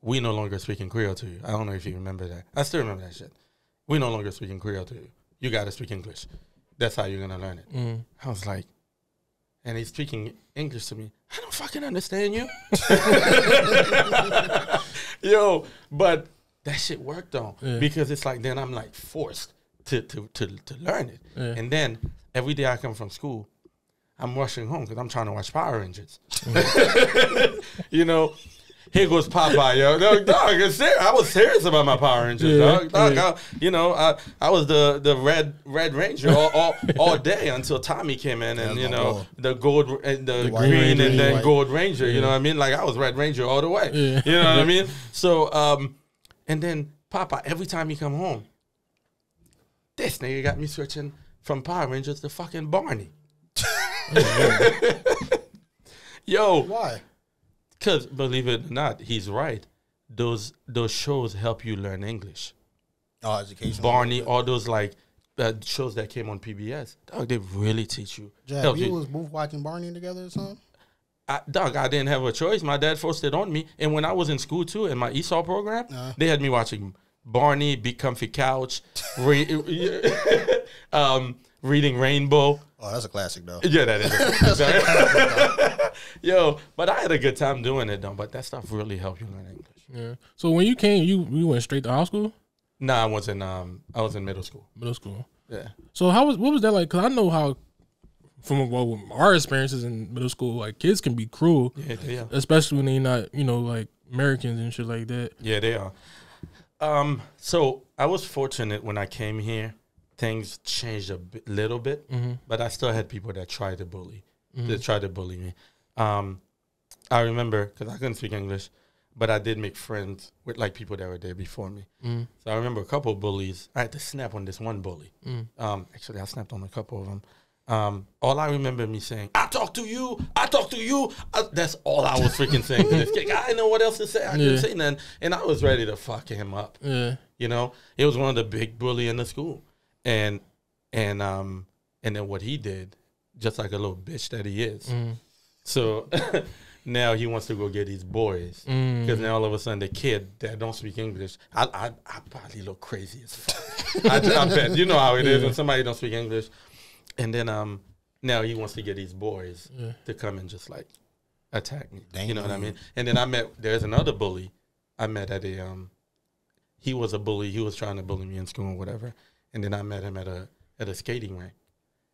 we no longer speaking Creole to you." I don't know if you remember that. I still remember that shit. We no longer speaking Creole to you. You got to speak English. That's how you're gonna learn it. I was like, and he's speaking English to me. I don't fucking understand you. Yo, but that shit worked though, because it's like then I'm like forced to learn it, and then every day I come from school, I'm rushing home because I'm trying to watch Power Rangers. You know, here goes Popeye, yo. No, dog, I was serious about my Power Rangers, dog. I was the Red Ranger all day until Tommy came in, and the gold and the green and then Gold Ranger. You know what I mean? Like I was Red Ranger all the way. You know what I mean? So and then Popeye, every time he come home, this nigga got me switching from Power Rangers to fucking Barney. Yo, why? Because believe it or not, he's right. Those shows help you learn English. Oh, education. Barney, all those shows that came on PBS, dog, they really teach you. Jack, you was both watching Barney together or something? I didn't have a choice. My dad forced it on me. And when I was in school too, in my ESOL program, they had me watching Barney, Big Comfy Couch, Reading Rainbow. Oh, that's a classic though. Yeah, that is a classic. Yo, but I had a good time doing it though. But that stuff really helped you learn English. Yeah. So when you came, you went straight to high school? Nah, I was in middle school. Middle school. Yeah. So what was that like? Because I know how, from our experiences in middle school, like kids can be cruel. Yeah, they are. Especially when they're not, like Americans and shit like that. Yeah, they are. So I was fortunate when I came here. Things changed little bit, but I still had people that tried to bully. They tried to bully me. I remember, because I couldn't speak English, but I did make friends with people that were there before me. So I remember a couple of bullies. I had to snap on this one bully. Actually, I snapped on a couple of them. All I remember me saying, I talk to you. That's all I was freaking saying to this kid. I didn't know what else to say. I couldn't say nothing. And I was ready to fuck him up. Yeah. You know, it was one of the big bully in the school. And then what he did, just like a little bitch that he is. So now he wants to go get these boys. Because now all of a sudden the kid that don't speak English, I probably look crazy as fuck. I bet. You know how it is when somebody don't speak English. And then now he wants to get these boys to come and just attack me. Dang, you know what I mean? And then there's another bully I met at he was a bully. He was trying to bully me in school or whatever. And then I met him at a skating rink.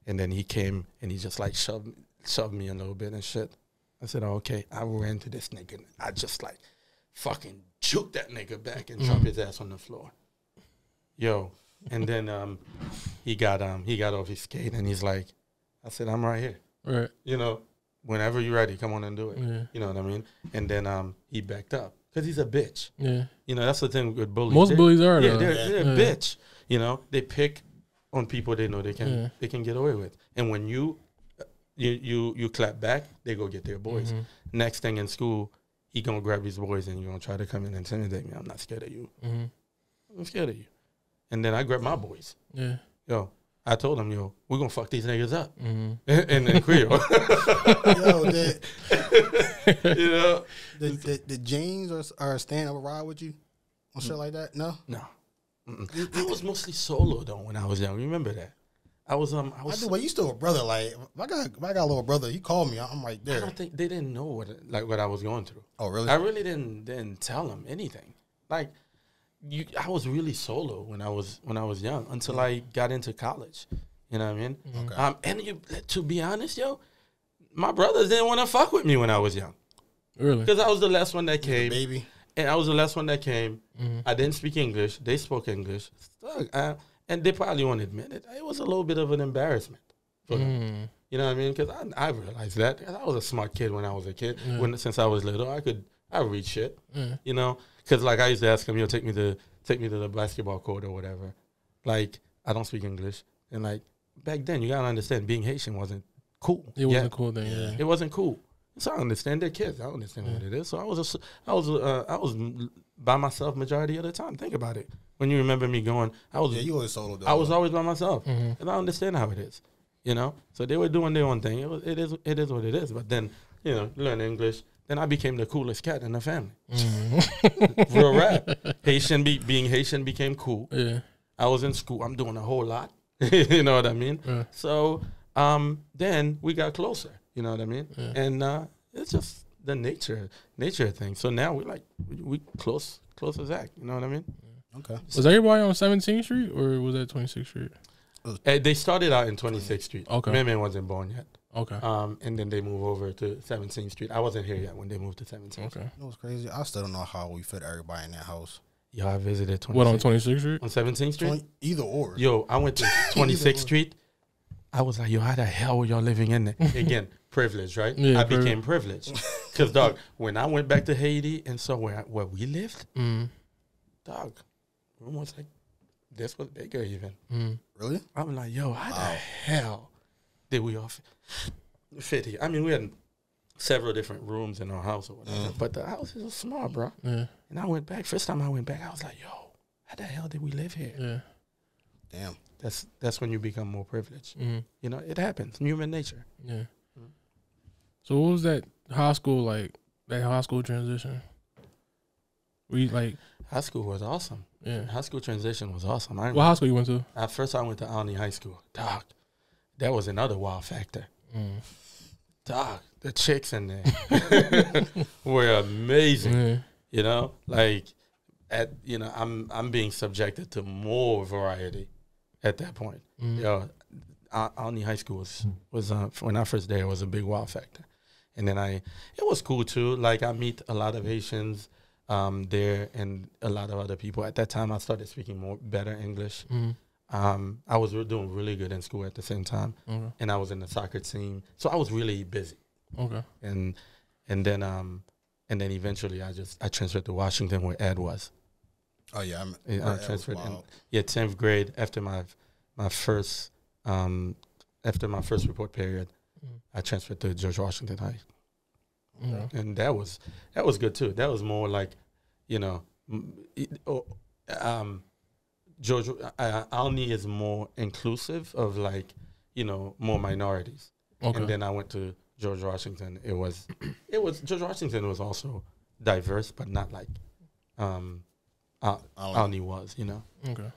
And then he came and he just shoved me a little bit and shit. I said, oh, okay. I ran to this nigga. And I just fucking juked that nigga back and dropped his ass on the floor. Yo. And then he got off his skate and he's like, I said, I'm right here. Right. You know, whenever you're ready, come on and do it. Yeah. You know what I mean? And then he backed up because he's a bitch. Yeah. You know, that's the thing with bullies. Most bullies are. Yeah, they're a bitch. You know, they pick on people they know they can get away with. And when you clap back, they go get their boys. Next thing in school, he gonna grab his boys and you gonna try to come in and intimidate me. I'm not scared of you. I'm scared of you. And then I grabbed my boys. Yeah. Yo, I told them, yo, we're gonna fuck these niggas up. And Creole. Yo, you know, the James are staying up a ride with you on shit like that? No. I was mostly solo though when I was young. Remember that? I was. Well, you still a brother. Like if I got a little brother, he called me. I'm right there. I don't think they didn't know what I was going through. Oh really? I really didn't tell them anything. Like I was really solo when I was young until I got into college. You know what I mean? Okay. And to be honest, yo, my brothers didn't want to fuck with me when I was young. Really? Because I was the last one that came. Baby. And I was the last one that came. I didn't speak English. They spoke English. And they probably won't admit it. It was a little bit of an embarrassment for them. You know what I mean? Because I realized that. I was a smart kid when I was a kid. Since I was little, I read shit. You know? Because like I used to ask them, take me to the basketball court or whatever. Like, I don't speak English. And like, back then, you got to understand, being Haitian wasn't cool. It wasn't cool then, yeah. It wasn't cool. So I understand they're kids. I understand what it is. So I was by myself majority of the time. Think about it. When you remember me going, you always solo. Though. I was always by myself, and I understand how it is. You know, so they were doing their own thing. It is what it is. But then, you know, learn English. Then I became the coolest cat in the family. Real rap. Being Haitian became cool. Yeah. I was in school. I'm doing a whole lot. You know what I mean? Yeah. So then we got closer. You know what I mean? Yeah. And it's just the nature thing. So now we close as heck. You know what I mean? Okay. Was everybody on 17th Street or was that 26th Street? They started out in 26th Street. Okay. Meme wasn't born yet. Okay. And then they moved over to 17th Street. I wasn't here yet when they moved to 17th Street. Okay. You know what's crazy? I still don't know how we fit everybody in that house. Yo, I visited 26th. What, on 26th Street? On 17th Street? Either or. Yo, I went to 26th Street. I was like, yo, how the hell were y'all living in there? Again, privilege, right? Yeah, I became privileged. Because, dog, when I went back to Haiti and saw where we lived, dog, room was like, this was bigger even. Really? I'm like, yo, how the hell did we all fit here? I mean, we had several different rooms in our house or whatever, but the house is small, bro. Yeah. And I went back. First time I went back, I was like, yo, how the hell did we live here? Yeah. Damn. That's when you become more privileged. You know, it happens. Human nature. Yeah. So what was that high school like? That high school transition? High school was awesome. Yeah. High school transition was awesome. What high school you went to? At first, I went to Alny High School. Dog, that was another wow factor. Dog, the chicks in there were amazing. You know, I'm being subjected to more variety at that point. Alny High School was when I first there, it was a big wow factor. And then it was cool too. Like I meet a lot of Haitians there and a lot of other people. At that time, I started speaking better English. I was doing really good in school at the same time, and I was in the soccer team, so I was really busy. Okay. And then eventually I transferred to Washington where Ed was. Oh yeah, I transferred. 10th grade after my first report period, I transferred to George Washington High. And that was good too. That was more like, you know, George Alny is more inclusive of like, you know, more minorities. Okay. And then I went to George Washington. It was George Washington was also diverse, but not like Alny was, you know. Okay.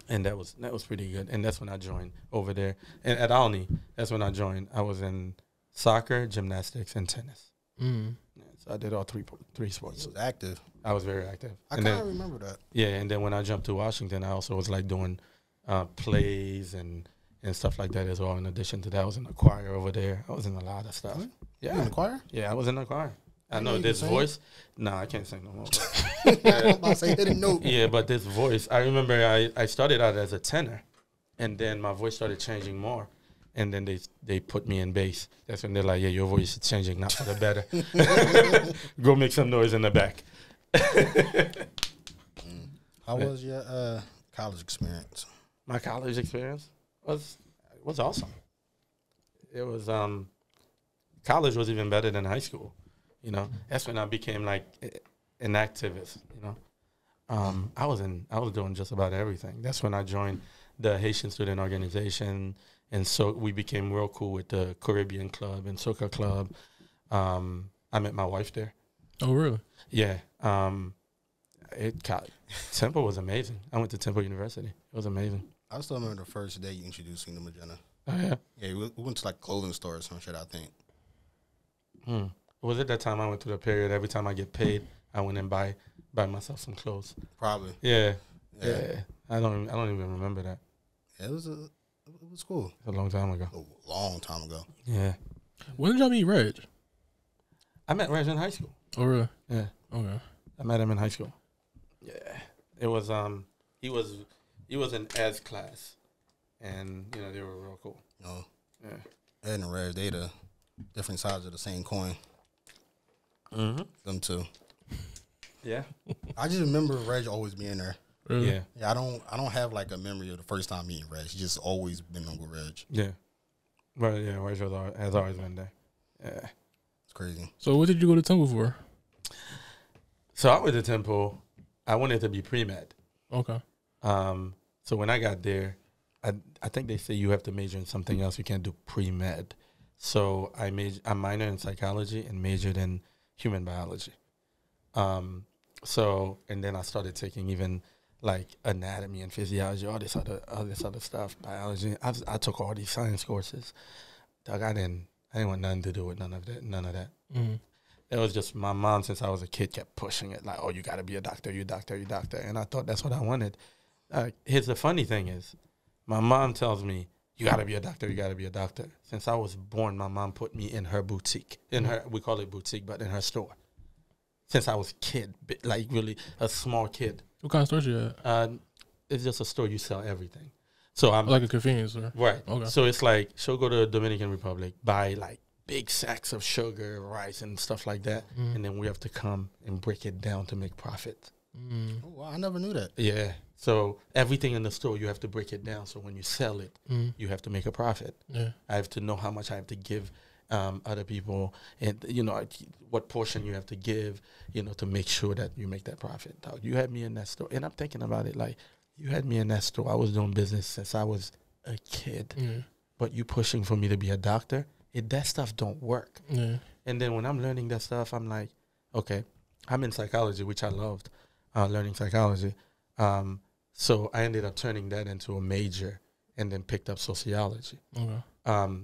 And that was pretty good. And that's when I joined over there. And at Alny, that's when I joined. I was in soccer, gymnastics, and tennis. Yeah, so I did all three sports. You was active. I was very active. I kind of remember that. Yeah, and then when I jumped to Washington, I also was like doing plays and stuff like that as well. In addition to that, I was in the choir over there. I was in a lot of stuff. Really? Yeah. You in the choir? Yeah, I was in the choir. I know this voice. No, I can't sing no more. I'm about to say hit a note. Yeah, but this voice, I remember I started out as a tenor, and then my voice started changing more. And then they put me in bass. That's when they're like, yeah, your voice is changing, not for the better. Go make some noise in the back. How was your college experience? My college experience was awesome. It was college was even better than high school. You know, that's when I became like an activist. You know, I was doing just about everything. That's when I joined the Haitian Student Organization, and so we became real cool with the Caribbean Club and Soca Club. I met my wife there. Oh, really? Yeah. Temple was amazing. I went to Temple University. It was amazing. I still remember the first day you introduced me to Magenta. Oh, yeah? Yeah, we went to like clothing store or some shit, I think. Was it that time I went through the period? Every time I get paid, I went and buy myself some clothes. Probably. Yeah. I don't even remember that. Yeah, it was cool. A long time ago. A long time ago. Yeah. When did y'all meet Reg? I met Reg in high school. Oh, really? Yeah. Okay. I met him in high school. Yeah. It was he was in Ez class, and you know they were real cool. Oh. Yeah. Ed and Reg, they the different sides of the same coin. Mm-hmm. Them two. Yeah. I just remember Reg always being there. Really? Yeah. Yeah, I don't have like a memory of the first time meeting Reg. He's just always been on with Reg. Yeah. But yeah, Reg has always been there. Yeah. It's crazy. So what did you go to Temple for? So I went to Temple. I wanted to be pre-med. Okay. So when I got there, I think they say you have to major in something else. You can't do pre-med. So I minored in psychology and majored in human biology. So and then I started taking even like anatomy and physiology, all this other stuff, biology. I took all these science courses. Doug, I didn't want nothing to do with none of that. Mm-hmm. It was just my mom, since I was a kid, kept pushing it like, oh, you got to be a doctor, you doctor. And I thought that's what I wanted. Here's the funny thing is, my mom tells me, you got to be a doctor. Since I was born, my mom put me in her boutique. We call it boutique, but in her store. Since I was a kid, like really a small kid. What kind of store you at? It's just a store you sell everything. So I'm like a convenience store. Right. Okay. So it's like she'll go to the Dominican Republic, buy like big sacks of sugar, rice, and stuff like that, and then we have to come and break it down to make profit. Oh, wow, I never knew that. Yeah. So everything in the store, you have to break it down. So when you sell it, you have to make a profit. Yeah. I have to know how much I have to give other people, and you know what portion you have to give, you know, to make sure that you make that profit. Dog, you had me in that store, and I'm thinking about it like, you had me in that store. I was doing business since I was a kid, but you pushing for me to be a doctor. That stuff don't work. Yeah. And then when I'm learning that stuff, I'm like, okay, I'm in psychology, which I loved, learning psychology. So I ended up turning that into a major and then picked up sociology. Okay.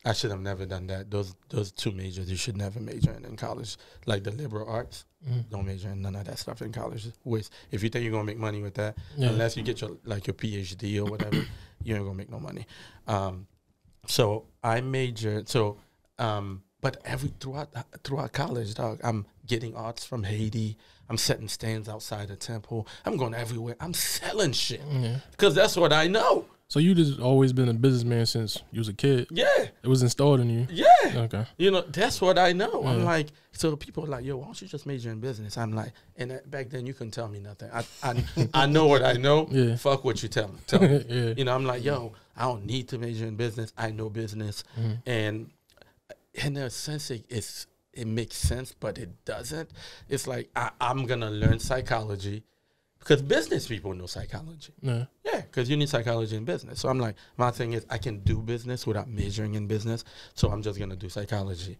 I should have never done that. Those two majors you should never major in college. Like the liberal arts, don't major in none of that stuff in college. If you think you're gonna make money with that, unless you get your PhD or whatever, you ain't gonna make no money. So I majored. But throughout college, dog, I'm getting arts from Haiti. I'm setting stands outside the temple. I'm going everywhere. I'm selling shit because that's what I know. So you just always been a businessman since you was a kid? Yeah. It was installed in you? Yeah. Okay. You know, that's what I know. I'm like, so people are like, yo, why don't you just major in business? I'm like, and back then you couldn't tell me nothing. I know what I know. Yeah. Fuck what you tell me. Yeah. You know, I'm like, yo, I don't need to major in business. I know business. And in a sense, it makes sense, but it doesn't. It's like, I'm going to learn psychology because business people know psychology. Yeah, because you need psychology in business. So I'm like, my thing is I can do business without majoring in business. So I'm just going to do psychology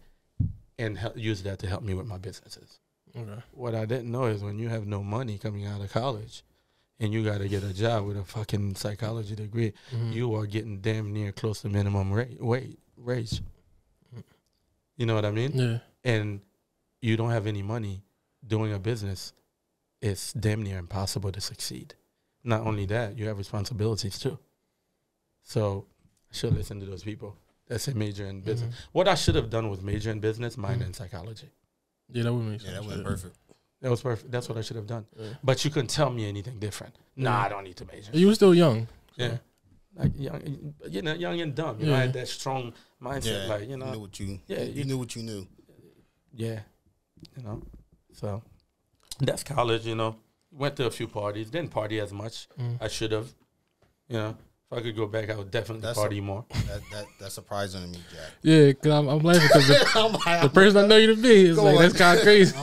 and use that to help me with my businesses. Okay. What I didn't know is when you have no money coming out of college and you got to get a job with a fucking psychology degree, you are getting damn near close to minimum wage. You know what I mean? Yeah. And you don't have any money doing a business. It's damn near impossible to succeed. Not only that, you have responsibilities too. So I should listen to those people that say major in business. What I should have done was major in business, minor in psychology. Yeah, that would make sense. Yeah, that was perfect. That was perfect. That's what I should have done. Yeah. But you couldn't tell me anything different. Nah, I don't need to major. You were still young. So. Yeah. Like young, young and dumb. You know, I had that strong mindset. Yeah, like, you know. You knew what you knew. Yeah. You know. So that's college, you know. Went to a few parties. Didn't party as much. I should have. You know, if I could go back, I would definitely party more. That's surprising to me, Jack. Yeah, because I'm laughing because the person I know you to be is like, that's kind of crazy.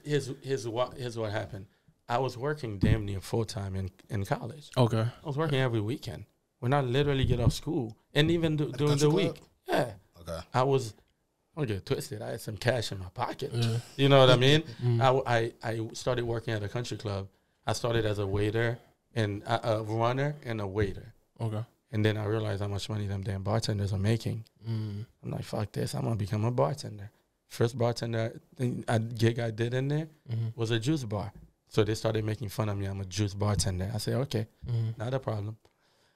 Here's what happened. I was working damn near full time in college. Okay. I was working every weekend when I literally get off school, and even during the week. Yeah. Okay. I was. Don't get twisted. I had some cash in my pocket. Yeah. You know what I mean? I started working at a country club. I started as a waiter and a runner and a waiter. Okay. And then I realized how much money them damn bartenders are making. I'm like, fuck this. I'm gonna become a bartender. First bartender gig I did in there was a juice bar. So they started making fun of me. I'm a juice bartender. I said, okay, not a problem.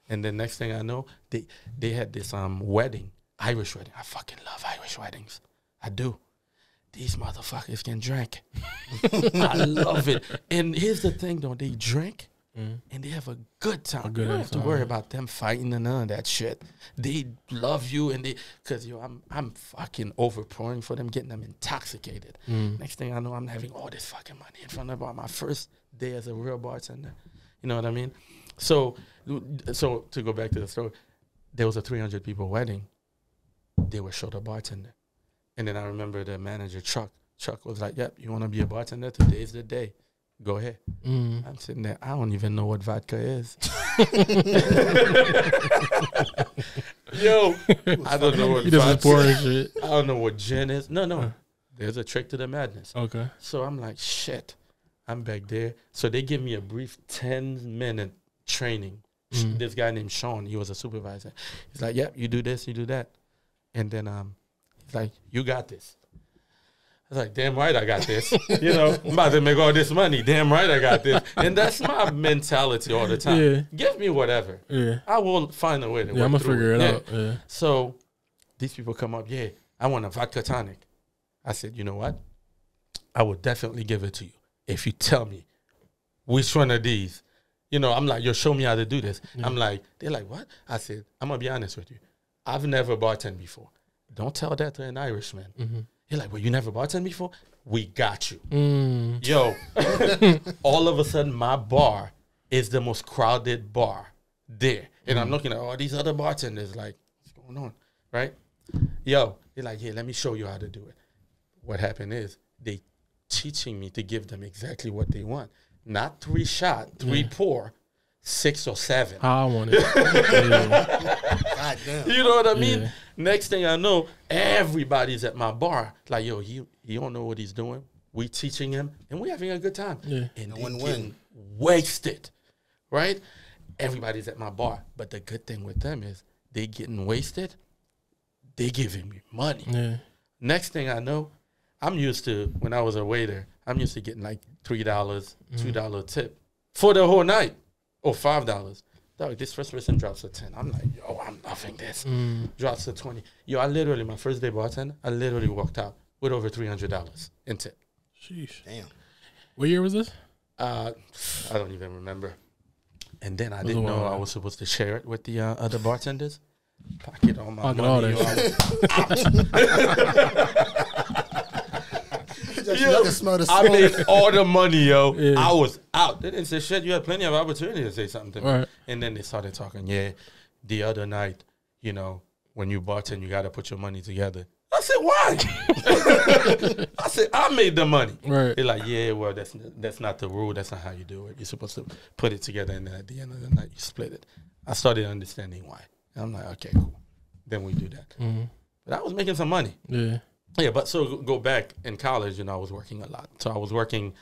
And then next thing I know, they had this wedding. Irish wedding. I fucking love Irish weddings. I do. These motherfuckers can drink. I love it. And here's the thing, though. They drink, and they have a good time. You don't have to worry about them fighting and none of that shit. They love you, and because I'm fucking overpouring for them, getting them intoxicated. Next thing I know, I'm having all this fucking money in front of them. My first day as a real bartender. You know what I mean? So to go back to the story, there was a 300 people wedding. They were short a bartender. And then I remember the manager, Chuck. Chuck was like, yep, you want to be a bartender? Today's the day. Go ahead. I'm sitting there. I don't even know what vodka is. Yo, I don't know what vodka is. I don't know what gin is. No. There's a trick to the madness. Okay. So I'm like, shit. I'm back there. So they give me a brief 10-minute training. This guy named Sean, he was a supervisor. He's like, yep, you do this, you do that. And then he's like, you got this. I was like, damn right I got this. You know, I'm about to make all this money. Damn right I got this. And that's my mentality all the time. Yeah. Give me whatever. Yeah. I will find a way to work I'm going to through figure it out. Yeah. So these people come up, yeah, I want a vodka tonic. I said, you know what? I will definitely give it to you if you tell me which one of these. You know, I'm like, yo, show me how to do this. Yeah. I'm like, they're like, what? I said, I'm going to be honest with you. I've never bartended before. Don't tell that to an Irishman. You're like, well, you never bartended before? We got you. Yo, all of a sudden, my bar is the most crowded bar there. And I'm looking at all these other bartenders like, what's going on, right? Yo, they're like, yeah, let me show you how to do it. What happened is they teaching me to give them exactly what they want. Not 3 shot, 3 pour, 6 or 7. I want it. God damn. You know what I mean? Yeah. Next thing I know, everybody's at my bar. Like, yo, he don't know what he's doing. We teaching him, and we having a good time. Yeah. And they getting wasted, right? Everybody's at my bar. But the good thing with them is they getting wasted. They giving me money. Yeah. Next thing I know, I'm used to, when I was a waiter, I'm used to getting like $3, $2 tip for the whole night. Or $5. Dog, this first person drops a 10. I'm like, yo, I'm loving this. Drops a 20. Yo, I literally, my first day bartender, I literally walked out with over $300 in tip. Sheesh. Damn. What year was this? I don't even remember. And then I didn't know I was supposed to share it with the other bartenders. Pocket all my money. All yo, I made all the money, yo. Yeah. I was out. They didn't say shit. You had plenty of opportunity to say something to me. Right. And then they started talking, yeah, the other night, you know, when you bartend, you got to put your money together. I said, why? I said, I made the money. Right. They're like, yeah, well, that's not the rule. That's not how you do it. You're supposed to put it together, and then at the end of the night, you split it. I started understanding why. And I'm like, okay, cool. Then we do that. But I was making some money. Yeah. Yeah, but so go back in college, you know, I was working a lot. So I was working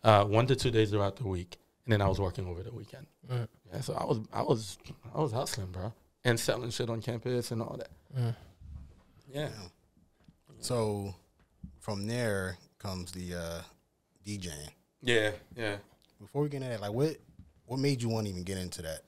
1 to 2 days throughout the week, and then I was working over the weekend. Right. Yeah, so I was hustling, bro, and selling shit on campus and all that. Yeah. So from there comes the DJing. Yeah. Before we get into that, like, what made you want to even get into that?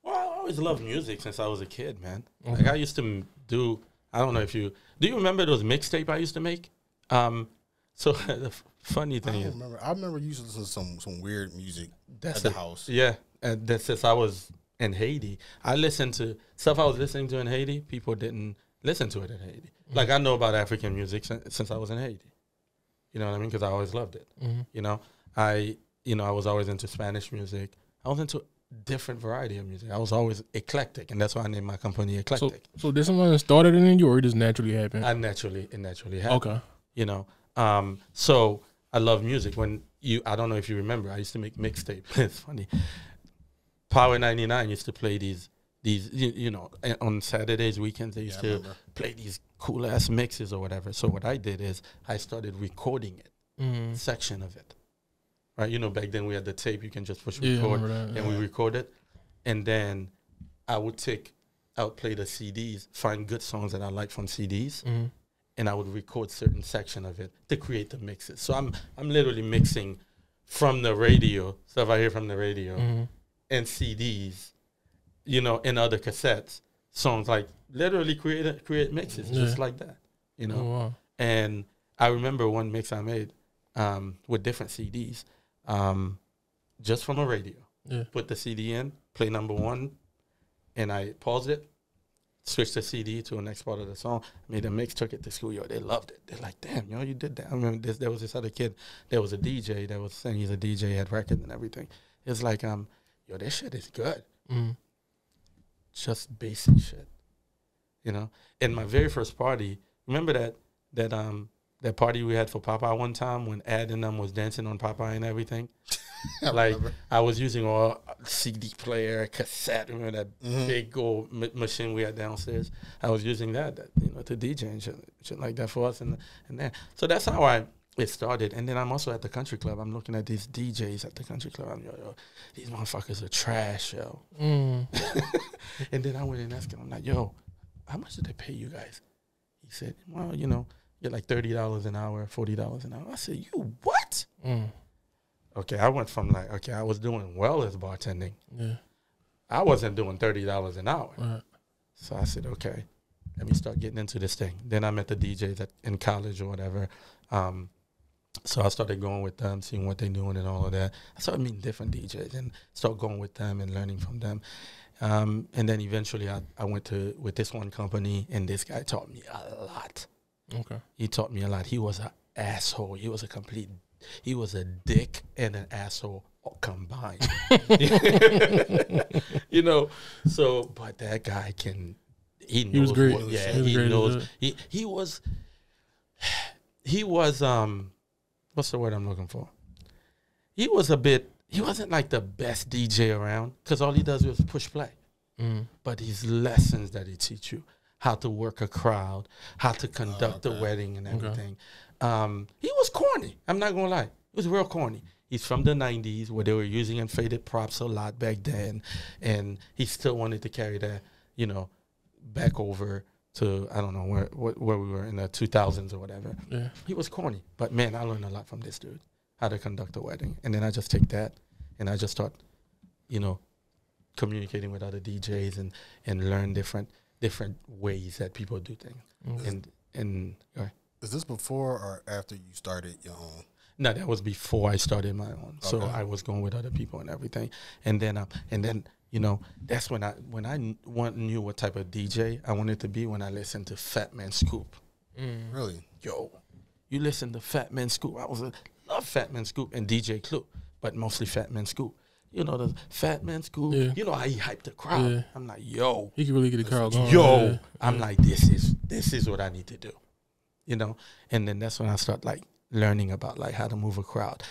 Well, I always loved music since I was a kid, man. Like I used to do. I don't know if you do. You remember those mixtape I used to make? So the funny thing is, I remember you used to listen to some weird music at the house. Yeah, and that's since I was in Haiti. I listened to stuff I was listening to in Haiti. People didn't listen to it in Haiti. Like I know about African music since I was in Haiti. You know what I mean? Because I always loved it. You know, I was always into Spanish music. I was into different variety of music. I was always eclectic, and that's why I named my company Eclectic. So did someone started it in you, or it just naturally happened? It naturally happened. Okay. So I love music. I don't know if you remember, I used to make mixtapes. It's funny. Power 99 used to play these on Saturdays, weekends, they used to play these cool ass mixes or whatever. So what I did is I started recording it, section of it. Right, back then we had the tape. You can just push record, we record it, and then I would play the CDs, find good songs that I like from CDs, and I would record certain section of it to create the mixes. So I'm literally mixing from the radio, stuff I hear from the radio, and CDs, and other cassettes, songs, like literally create mixes just like that, Oh, wow. And I remember one mix I made with different CDs. Just from a radio. Yeah. Put the CD in, play number one, and I paused it, switched the CD to the next part of the song, made a mix, took it to school. They loved it. They're like, damn, you did that. I remember there was this other kid, there was a DJ that was saying he's a DJ, had records and everything. It's like, this shit is good. Just basic shit, And my very first party, remember that party we had for Popeye one time when Ad and them was dancing on Popeye and everything? I was using all CD player, cassette, remember that big old machine we had downstairs? I was using that to DJ and shit like that for us. And then. So that's how it started. And then I'm also at the country club. I'm looking at these DJs at the country club. I'm yo, these motherfuckers are trash, yo. And then I went and asked him, I'm like, yo, how much did they pay you guys? He said, well, you're like $30 an hour, $40 an hour. I said, you what? Okay, I went from I was doing well as bartending. Yeah. I wasn't doing $30 an hour. Right. So I said, okay, let me start getting into this thing. Then I met the DJs in college or whatever. So I started going with them, seeing what they're doing and all of that. I started meeting different DJs and started going with them and learning from them. And then eventually I went with this one company, and this guy taught me a lot. Okay. He taught me a lot. He was an asshole. He was a dick and an asshole combined. So, but that guy he knows. He was great. He was what's the word I'm looking for? He wasn't like the best DJ around, because all he does is push play. But his lessons that he teach you, how to work a crowd, how to conduct a wedding and everything. He was corny. I'm not going to lie. It was real corny. He's from the 90s where they were using inflated props a lot back then. And he still wanted to carry that, back over to, I don't know, where we were in the 2000s or whatever. Yeah. He was corny. But, man, I learned a lot from this dude, how to conduct a wedding. And then I just take that and I just start, communicating with other DJs and learn different ways that people do things. And is this before or after you started your own? No, that was before I started my own. Okay. So I was going with other people and everything. And then that's when I knew what type of DJ I wanted to be, when I listened to Fat Man Scoop. Really? Yo, you listen to Fat Man Scoop. I love Fat Man Scoop and DJ Clue, but mostly Fat Man Scoop. The Fat Man Scoop. Yeah. How he hyped the crowd. Yeah. I'm like, yo. He can really get the crowd going. Yo. I'm like, this is what I need to do. And then that's when I start learning about how to move a crowd.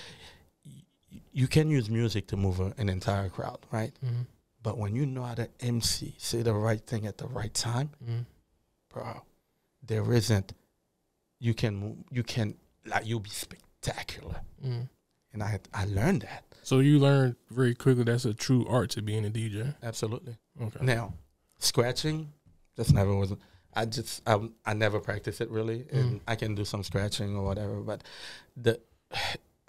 You can use music to move an entire crowd, right? Mm-hmm. But when you know how to MC, say the right thing at the right time, bro, there isn't. You'll be spectacular. And I learned that. So you learned very quickly that's a true art to being a DJ. Absolutely. Okay. Now, scratching, that's never was. I never practiced it really, and I can do some scratching or whatever. But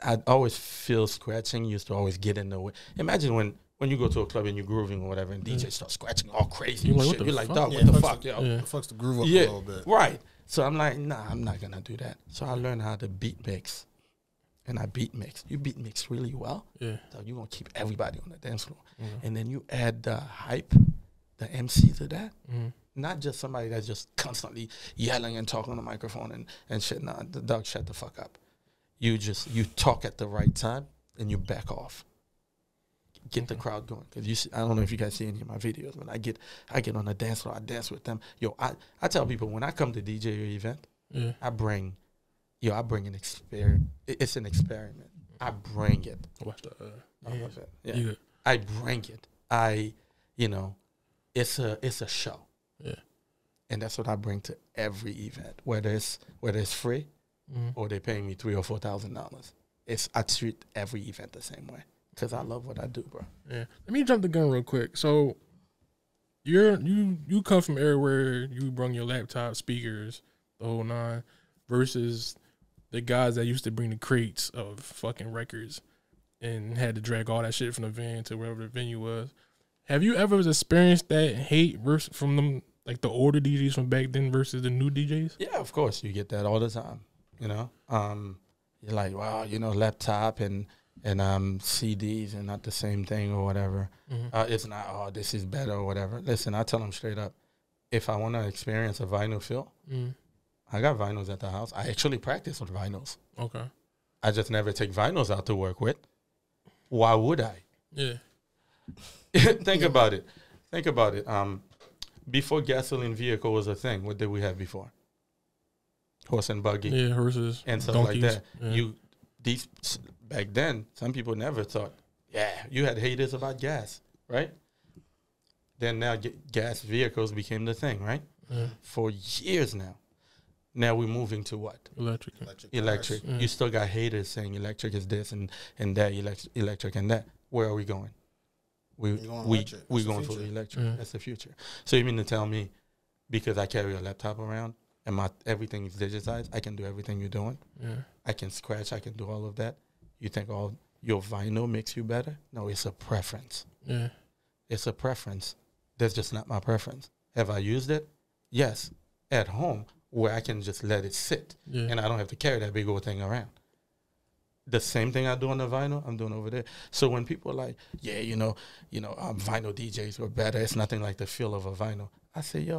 I always feel scratching used to always get in the way. Imagine when you go to a club and you're grooving or whatever, and DJ starts scratching all crazy and shit. You're like, dog, what the fuck, yo? It fucks the groove up a little bit. Right. So I'm like, nah, I'm not gonna do that. So I learned how to beat mix. And I beat mix. You beat mix really well. Yeah. So you're going to keep everybody on the dance floor. And then you add the hype, the MC to that. Not just somebody that's just constantly yelling and talking on the microphone and shit. Nah, the dog, shut the fuck up. You talk at the right time. and you back off. Get the crowd going. Because I don't know if you guys see any of my videos. When I get on the dance floor, I dance with them. Yo, I tell people when I come to DJ your event, I bring an experience. It's an experiment. I bring it. Watch the. I love it. Yeah. I bring it. It's a show. Yeah. And that's what I bring to every event, whether it's free or they're paying me $3,000 or $4,000. I treat every event the same way because I love what I do, bro. Yeah. Let me jump the gun real quick. So you come from everywhere. You bring your laptop, speakers, the whole nine, versus the guys that used to bring the crates of fucking records and had to drag all that shit from the van to wherever the venue was. Have you ever experienced that hate versus from them, like the older DJs from back then versus the new DJs? Yeah, of course. You get that all the time, You're like, wow, laptop and CDs are not the same thing or whatever. It's not, this is better or whatever. Listen, I tell them straight up, if I want to experience a vinyl feel, I got vinyls at the house. I actually practice with vinyls. Okay. I just never take vinyls out to work with. Why would I? Yeah. Think about it. Before gasoline vehicle was a thing, what did we have before? Horse and buggy. Yeah, horses and stuff donkeys. like that. Yeah. Back then, some people never thought, you had haters about gas, right? Then now gas vehicles became the thing, right? Yeah. For years now. Now we're moving to what? Electric. Yeah. You still got haters saying electric is this and that, electric and that. Where are we going? We're going for the electric. Yeah. That's the future. So you mean to tell me because I carry a laptop around and everything is digitized, I can do everything you're doing? Yeah. I can scratch, I can do all of that. You think all your vinyl makes you better? No, it's a preference. Yeah. It's a preference. That's just not my preference. Have I used it? Yes. At home, where I can just let it sit and I don't have to carry that big old thing around. The same thing I do on the vinyl, I'm doing over there. So when people are like, vinyl DJs were better, it's nothing like the feel of a vinyl. I say,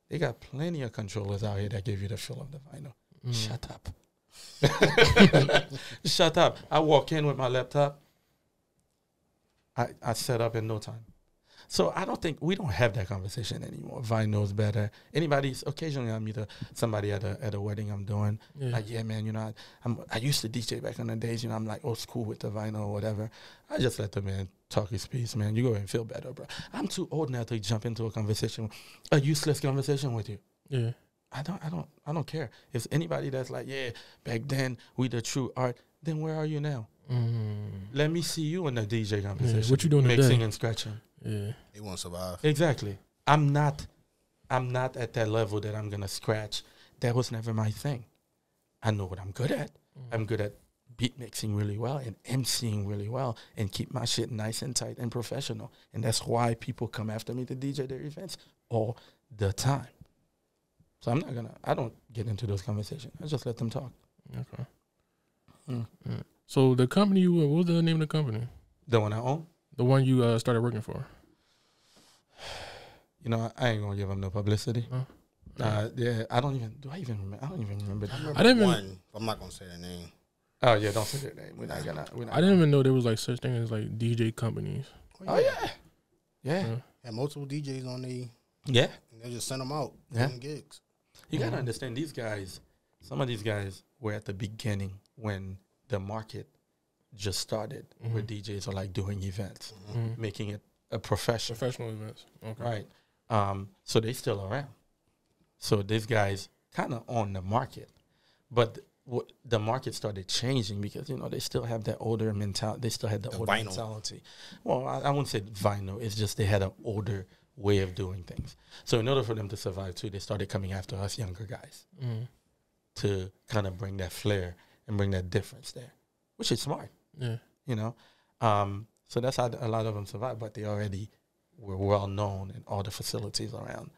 they got plenty of controllers out here that give you the feel of the vinyl. Shut up. Shut up. I walk in with my laptop. I set up in no time. So I don't think we don't have that conversation anymore. Vinyl's better. Occasionally I meet somebody at a wedding I'm doing. Yeah. Like, man, I used to DJ back in the days, I'm like old school with the vinyl or whatever. I just let the man talk his piece, man. You go and feel better, bro. I'm too old now to jump into a useless conversation with you. Yeah. I don't care. If anybody that's like, back then we the true art, then where are you now? Let me see you in the DJ conversation. Yeah, what you doing mixing today? And scratching. Yeah. They won't survive. Exactly. I'm not at that level that I'm gonna scratch. That was never my thing. I know what I'm good at. I'm good at beat mixing really well and emceeing really well and keep my shit nice and tight and professional. And that's why people come after me to DJ their events all the time. So I don't get into those conversations. I just let them talk. Okay. So the company what was the name of the company? The one I own? The one you started working for? I ain't gonna give them no publicity. I don't even remember. I don't even remember. I'm not gonna say their name. Oh yeah, don't say their name. We're not. I didn't even know there was like such thing as like DJ companies. Oh yeah. Had multiple DJs on the. Yeah. And they just sent them out. Gigs. You gotta understand these guys. Some of these guys were at the beginning when the market just started, where DJs are like doing events, making it a profession. Professional events. Okay. Right. So they still around. So these guys kind of on the market, but the market started changing because they still have that older mentality. They still had the older vinyl mentality. Well, I wouldn't say vinyl. It's just they had an older way of doing things. So in order for them to survive too, they started coming after us younger guys to kind of bring that flair and bring that difference there, which is smart. Yeah. So that's how a lot of them survived, but they already were well known in all the facilities around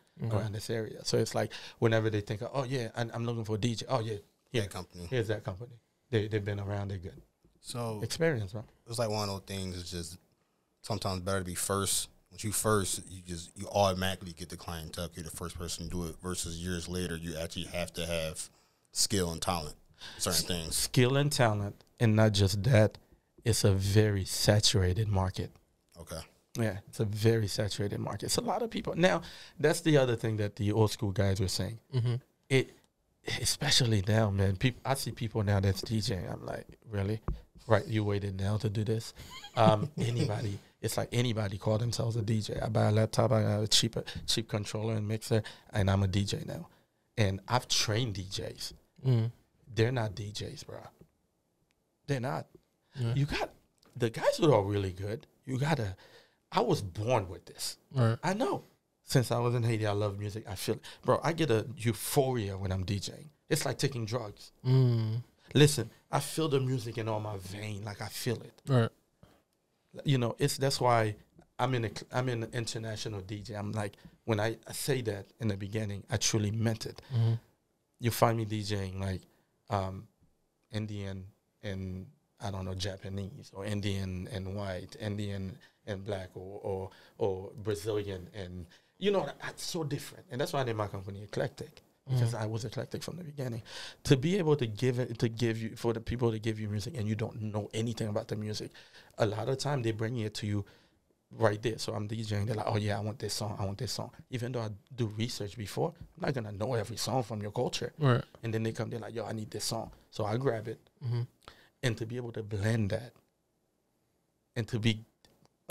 this area. So it's like whenever they think, I'm looking for a DJ. Oh yeah, that company. Here's that company. They've been around. They're good. So experience, bro. It's like one of those things. It's just sometimes better to be first. Once you first, you automatically get the clientele. You're the first person to do it. Versus years later, you actually have to have skill and talent. Certain things. Skill and talent, and not just that. it's a very saturated market. Okay. Yeah, it's a very saturated market. It's a lot of people. Now, that's the other thing that the old school guys were saying. It, especially now, man. I see people now that's DJing. I'm like, really? Right, you waited now to do this? Anybody, it's like anybody call themselves a DJ. I buy a laptop, I have a cheap controller and mixer, and I'm a DJ now. And I've trained DJs. They're not DJs, bro. They're not. Yeah. You got the guys who are really good. You gotta. I was born with this. Right. I know. Since I was in Haiti, I love music. I feel, bro. I get a euphoria when I'm DJing. It's like taking drugs. Listen, I feel the music in all my vein, like I feel it. Right. You know, that's why I'm an international DJ. I'm like, when I say that in the beginning, I truly meant it. You find me DJing like Indian and I don't know, Japanese or Indian and white, Indian and black or Brazilian, and you know, that's so different. And that's why I named my company Eclectic, because I was eclectic from the beginning. To be able to for the people to give you music and you don't know anything about the music, a lot of time they bring it to you right there. So I'm DJing, they're like, oh yeah, I want this song. Even though I do research before, I'm not gonna know every song from your culture. Right. And then they come, they're like, yo, I need this song. So I grab it. And to be able to blend that and to be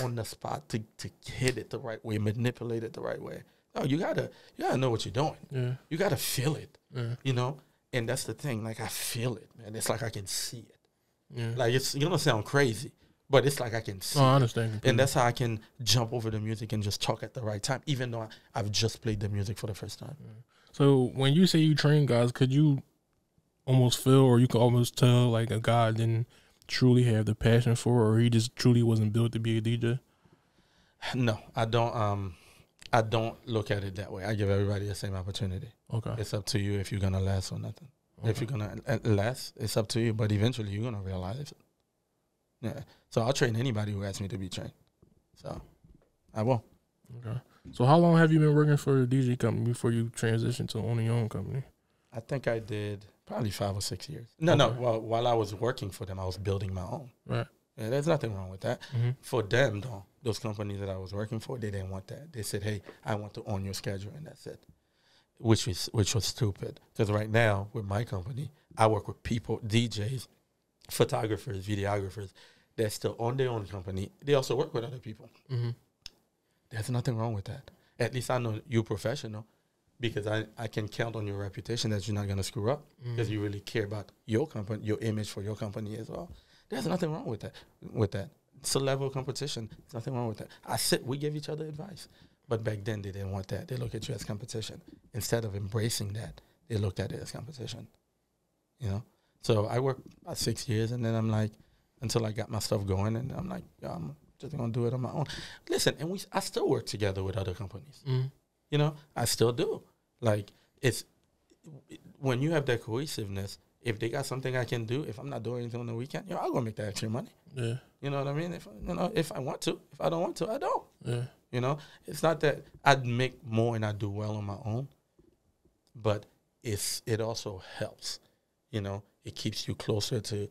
on the spot to hit it the right way, manipulate it the right way. Oh, you gotta know what you're doing. Yeah. You gotta feel it. Yeah. You know? And that's the thing. Like, I feel it, man. It's like I can see it. Yeah. Like, it's gonna sound crazy, but it's like I can see I understand. It. And that's how I can jump over the music and just talk at the right time, even though I've just played the music for the first time. Yeah. So when you say you train guys, could you almost feel, or you could almost tell, like a guy didn't truly have the passion for, or he just truly wasn't built to be a DJ? No, I don't. I don't look at it that way. I give everybody the same opportunity. Okay, it's up to you if you're gonna last or nothing. Okay. If you're gonna last, it's up to you. But eventually, you're gonna realize it. Yeah. So I'll train anybody who asks me to be trained. So I will. Okay. So how long have you been working for a DJ company before you transitioned to owning your own company? I think I did probably 5 or 6 years. No. Well, while I was working for them, I was building my own. Right. Yeah, there's nothing wrong with that. For them, though, those companies that I was working for, they didn't want that. They said, hey, I want to own your schedule, and that's it, which was stupid. Because right now, with my company, I work with people, DJs, photographers, videographers, that still own their own company. They also work with other people. There's nothing wrong with that. At least I know you're professional, because I can count on your reputation that you're not going to screw up, because you really care about your company, your image for your company as well. There's nothing wrong with that. It's a level of competition. There's nothing wrong with that. We give each other advice. But back then, they didn't want that. They look at you as competition. Instead of embracing that, they looked at it as competition. You know? So I worked about 6 years, and then I'm like, until I got my stuff going, and I'm like, I'm just going to do it on my own. Listen, and I still work together with other companies. You know? I still do. Like, when you have that cohesiveness, if they got something I can do, if I'm not doing anything on the weekend, I'll go make that extra money. Yeah. You know what I mean? If I want to. If I don't want to, I don't. Yeah. You know? It's not that I'd make more and I do well on my own, but it also helps. You know? It keeps you closer to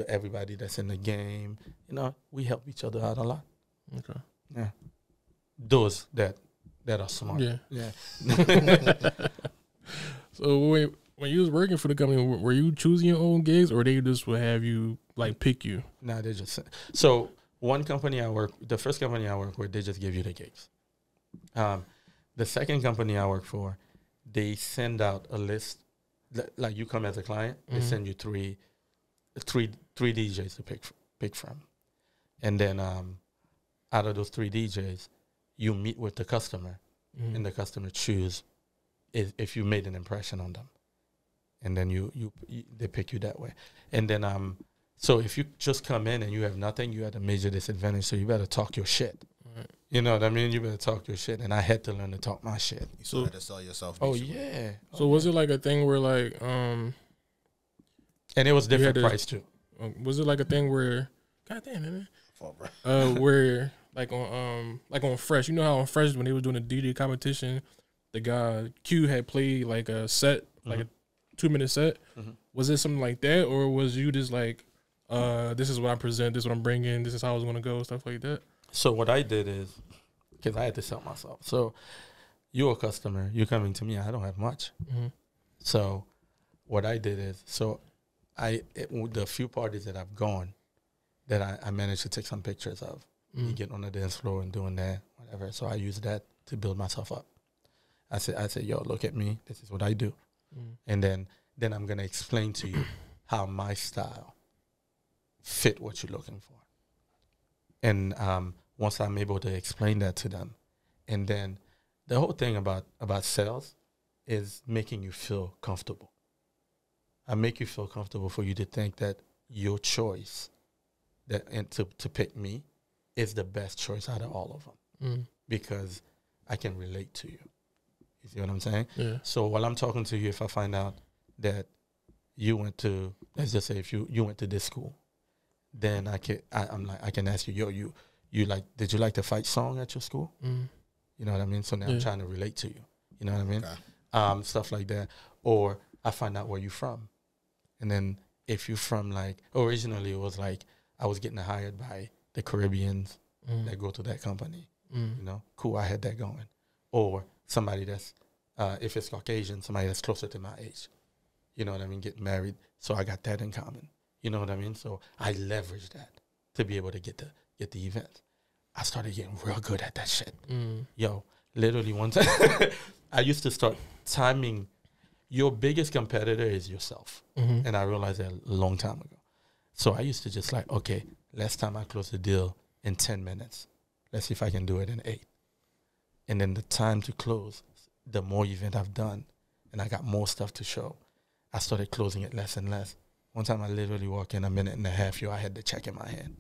everybody that's in the game. You know? We help each other out a lot. Okay. Yeah. Those that are smart. Yeah. Yeah. So when you was working for the company, were you choosing your own gigs, or they just would have you like pick you? No, they just so the first company I worked with, they just give you the gigs. The second company I work for, they send out a list. Like, you come as a client, they send you three DJs to pick from, and then out of those 3 DJs, you meet with the customer, and the customer choose if you made an impression on them. And then they pick you that way. And then, so if you just come in and you have nothing, you had a major disadvantage. So you better talk your shit. Right. You know what I mean? You better talk your shit. And I had to learn to talk my shit. You still had to sell yourself. Oh, yeah. So was it like a thing where like, and it was different price too. Was it like a thing where, God damn it, man. Where like on Fresh, you know how on Fresh, when they were doing a DJ competition, the guy Q had played like a set, like a 2-minute set. Was it something like that, or was you just like, This is what I present. This is what I'm bringing. This is how I was gonna go. Stuff like that. So what I did is, because I had to sell myself. So you're a customer. You're coming to me. I don't have much. Mm-hmm. So what I did is, the few parties that I've gone, that I managed to take some pictures of, me getting on the dance floor and doing that, whatever. So I used that to build myself up. I said, yo, look at me. This is what I do. And then I'm going to explain to you how my style fit what you're looking for. And once I'm able to explain that to them, and then the whole thing about sales is making you feel comfortable. I make you feel comfortable for you to think that your choice to pick me is the best choice out of all of them because I can relate to you. You see what I'm saying? Yeah. So while I'm talking to you, if I find out that you went to, let's just say if you went to this school, then I can ask you, yo, did you like the fight song at your school? You know what I mean? So now I'm trying to relate to you. You know what I mean? Okay. Stuff like that. Or I find out where you're from. And then if you're from originally it was I was getting hired by the Caribbeans that go to that company. You know, cool, I had that going. Or somebody that's, if it's Caucasian, somebody that's closer to my age. You know what I mean? Getting married. So I got that in common. You know what I mean? So I leveraged that to be able to get the event. I started getting real good at that shit. Yo, literally one time, I used to start timing. Your biggest competitor is yourself. And I realized that a long time ago. So I used to just okay, last time I closed the deal in 10 minutes. Let's see if I can do it in 8. And then the time to close, the more event I've done, and I got more stuff to show, I started closing it less and less. One time I literally walked in a minute and a half, I had the check in my hand.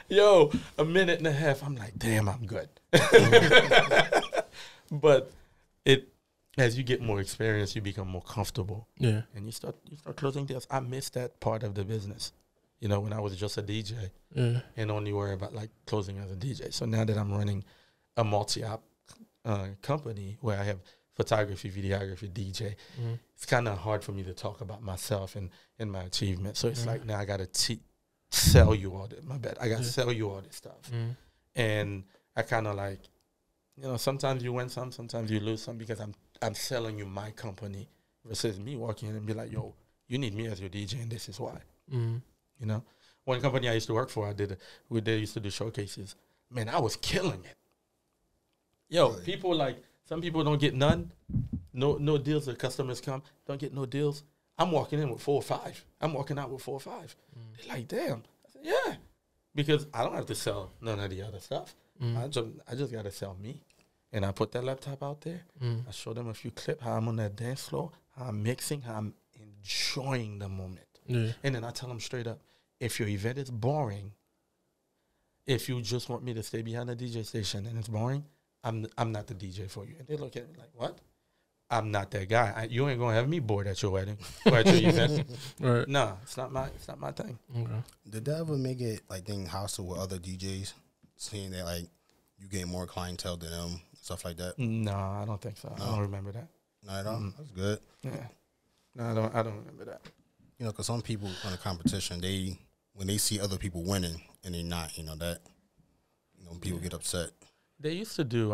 Yo, a minute and a half, I'm like, damn, I'm good. But as you get more experience, you become more comfortable. Yeah. And you start closing deals. I missed that part of the business. You know, when I was just a DJ and only worry about closing as a DJ. So now that I'm running a multi-op company where I have photography, videography, DJ, it's kind of hard for me to talk about myself and my achievements. So it's now I got to sell you all this. My bad. I got to sell you all this stuff. And I kind of sometimes you win some, sometimes you lose some because I'm selling you my company versus me walking in and be like, yo, you need me as your DJ and this is why. You know, one company I used to work for, they used to do showcases. Man, I was killing it. Yo, really? People some people don't get none. No deals. The customers come, don't get no deals. I'm walking in with 4 or 5. I'm walking out with 4 or 5. They're like, damn. I said, yeah. Because I don't have to sell none of the other stuff. I just got to sell me. And I put that laptop out there. I show them a few clips, how I'm on that dance floor, how I'm mixing, how I'm enjoying the moment. And then I tell them straight up, if your event is boring, if you just want me to stay behind the DJ station and it's boring, I'm not the DJ for you. And they look at me like, what? I'm not that guy. You ain't gonna have me bored at your wedding or at your event. Right. No, it's not my thing. Okay. Did that ever make it thing hostile with other DJs, seeing that you get more clientele than them, stuff like that? No, I don't think so. No. I don't remember that. Not at all. That's good. Yeah. No, I don't remember that. You know, because some people in a competition, when they see other people winning and they're not, people get upset. They used to do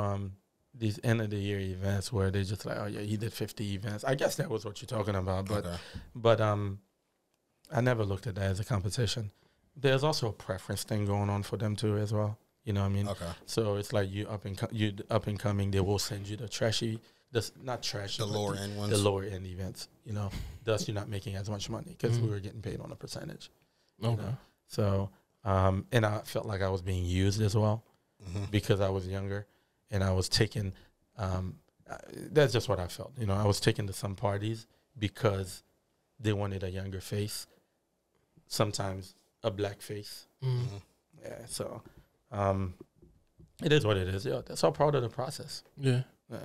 these end of the year events where they just oh yeah, he did 50 events. I guess that was what you're talking about, but I never looked at that as a competition. There's also a preference thing going on for them too as well. You know what I mean? Okay. So it's you up and coming. They will send you the trashy. Not trash. The lower end ones. The lower end events, Thus, you're not making as much money because we were getting paid on a percentage. Okay. So, and I felt like I was being used as well because I was younger and I was taken. That's just what I felt. I was taken to some parties because they wanted a younger face, sometimes a black face. Yeah. So, it is what it is. Yeah. That's all part of the process. Yeah. Yeah.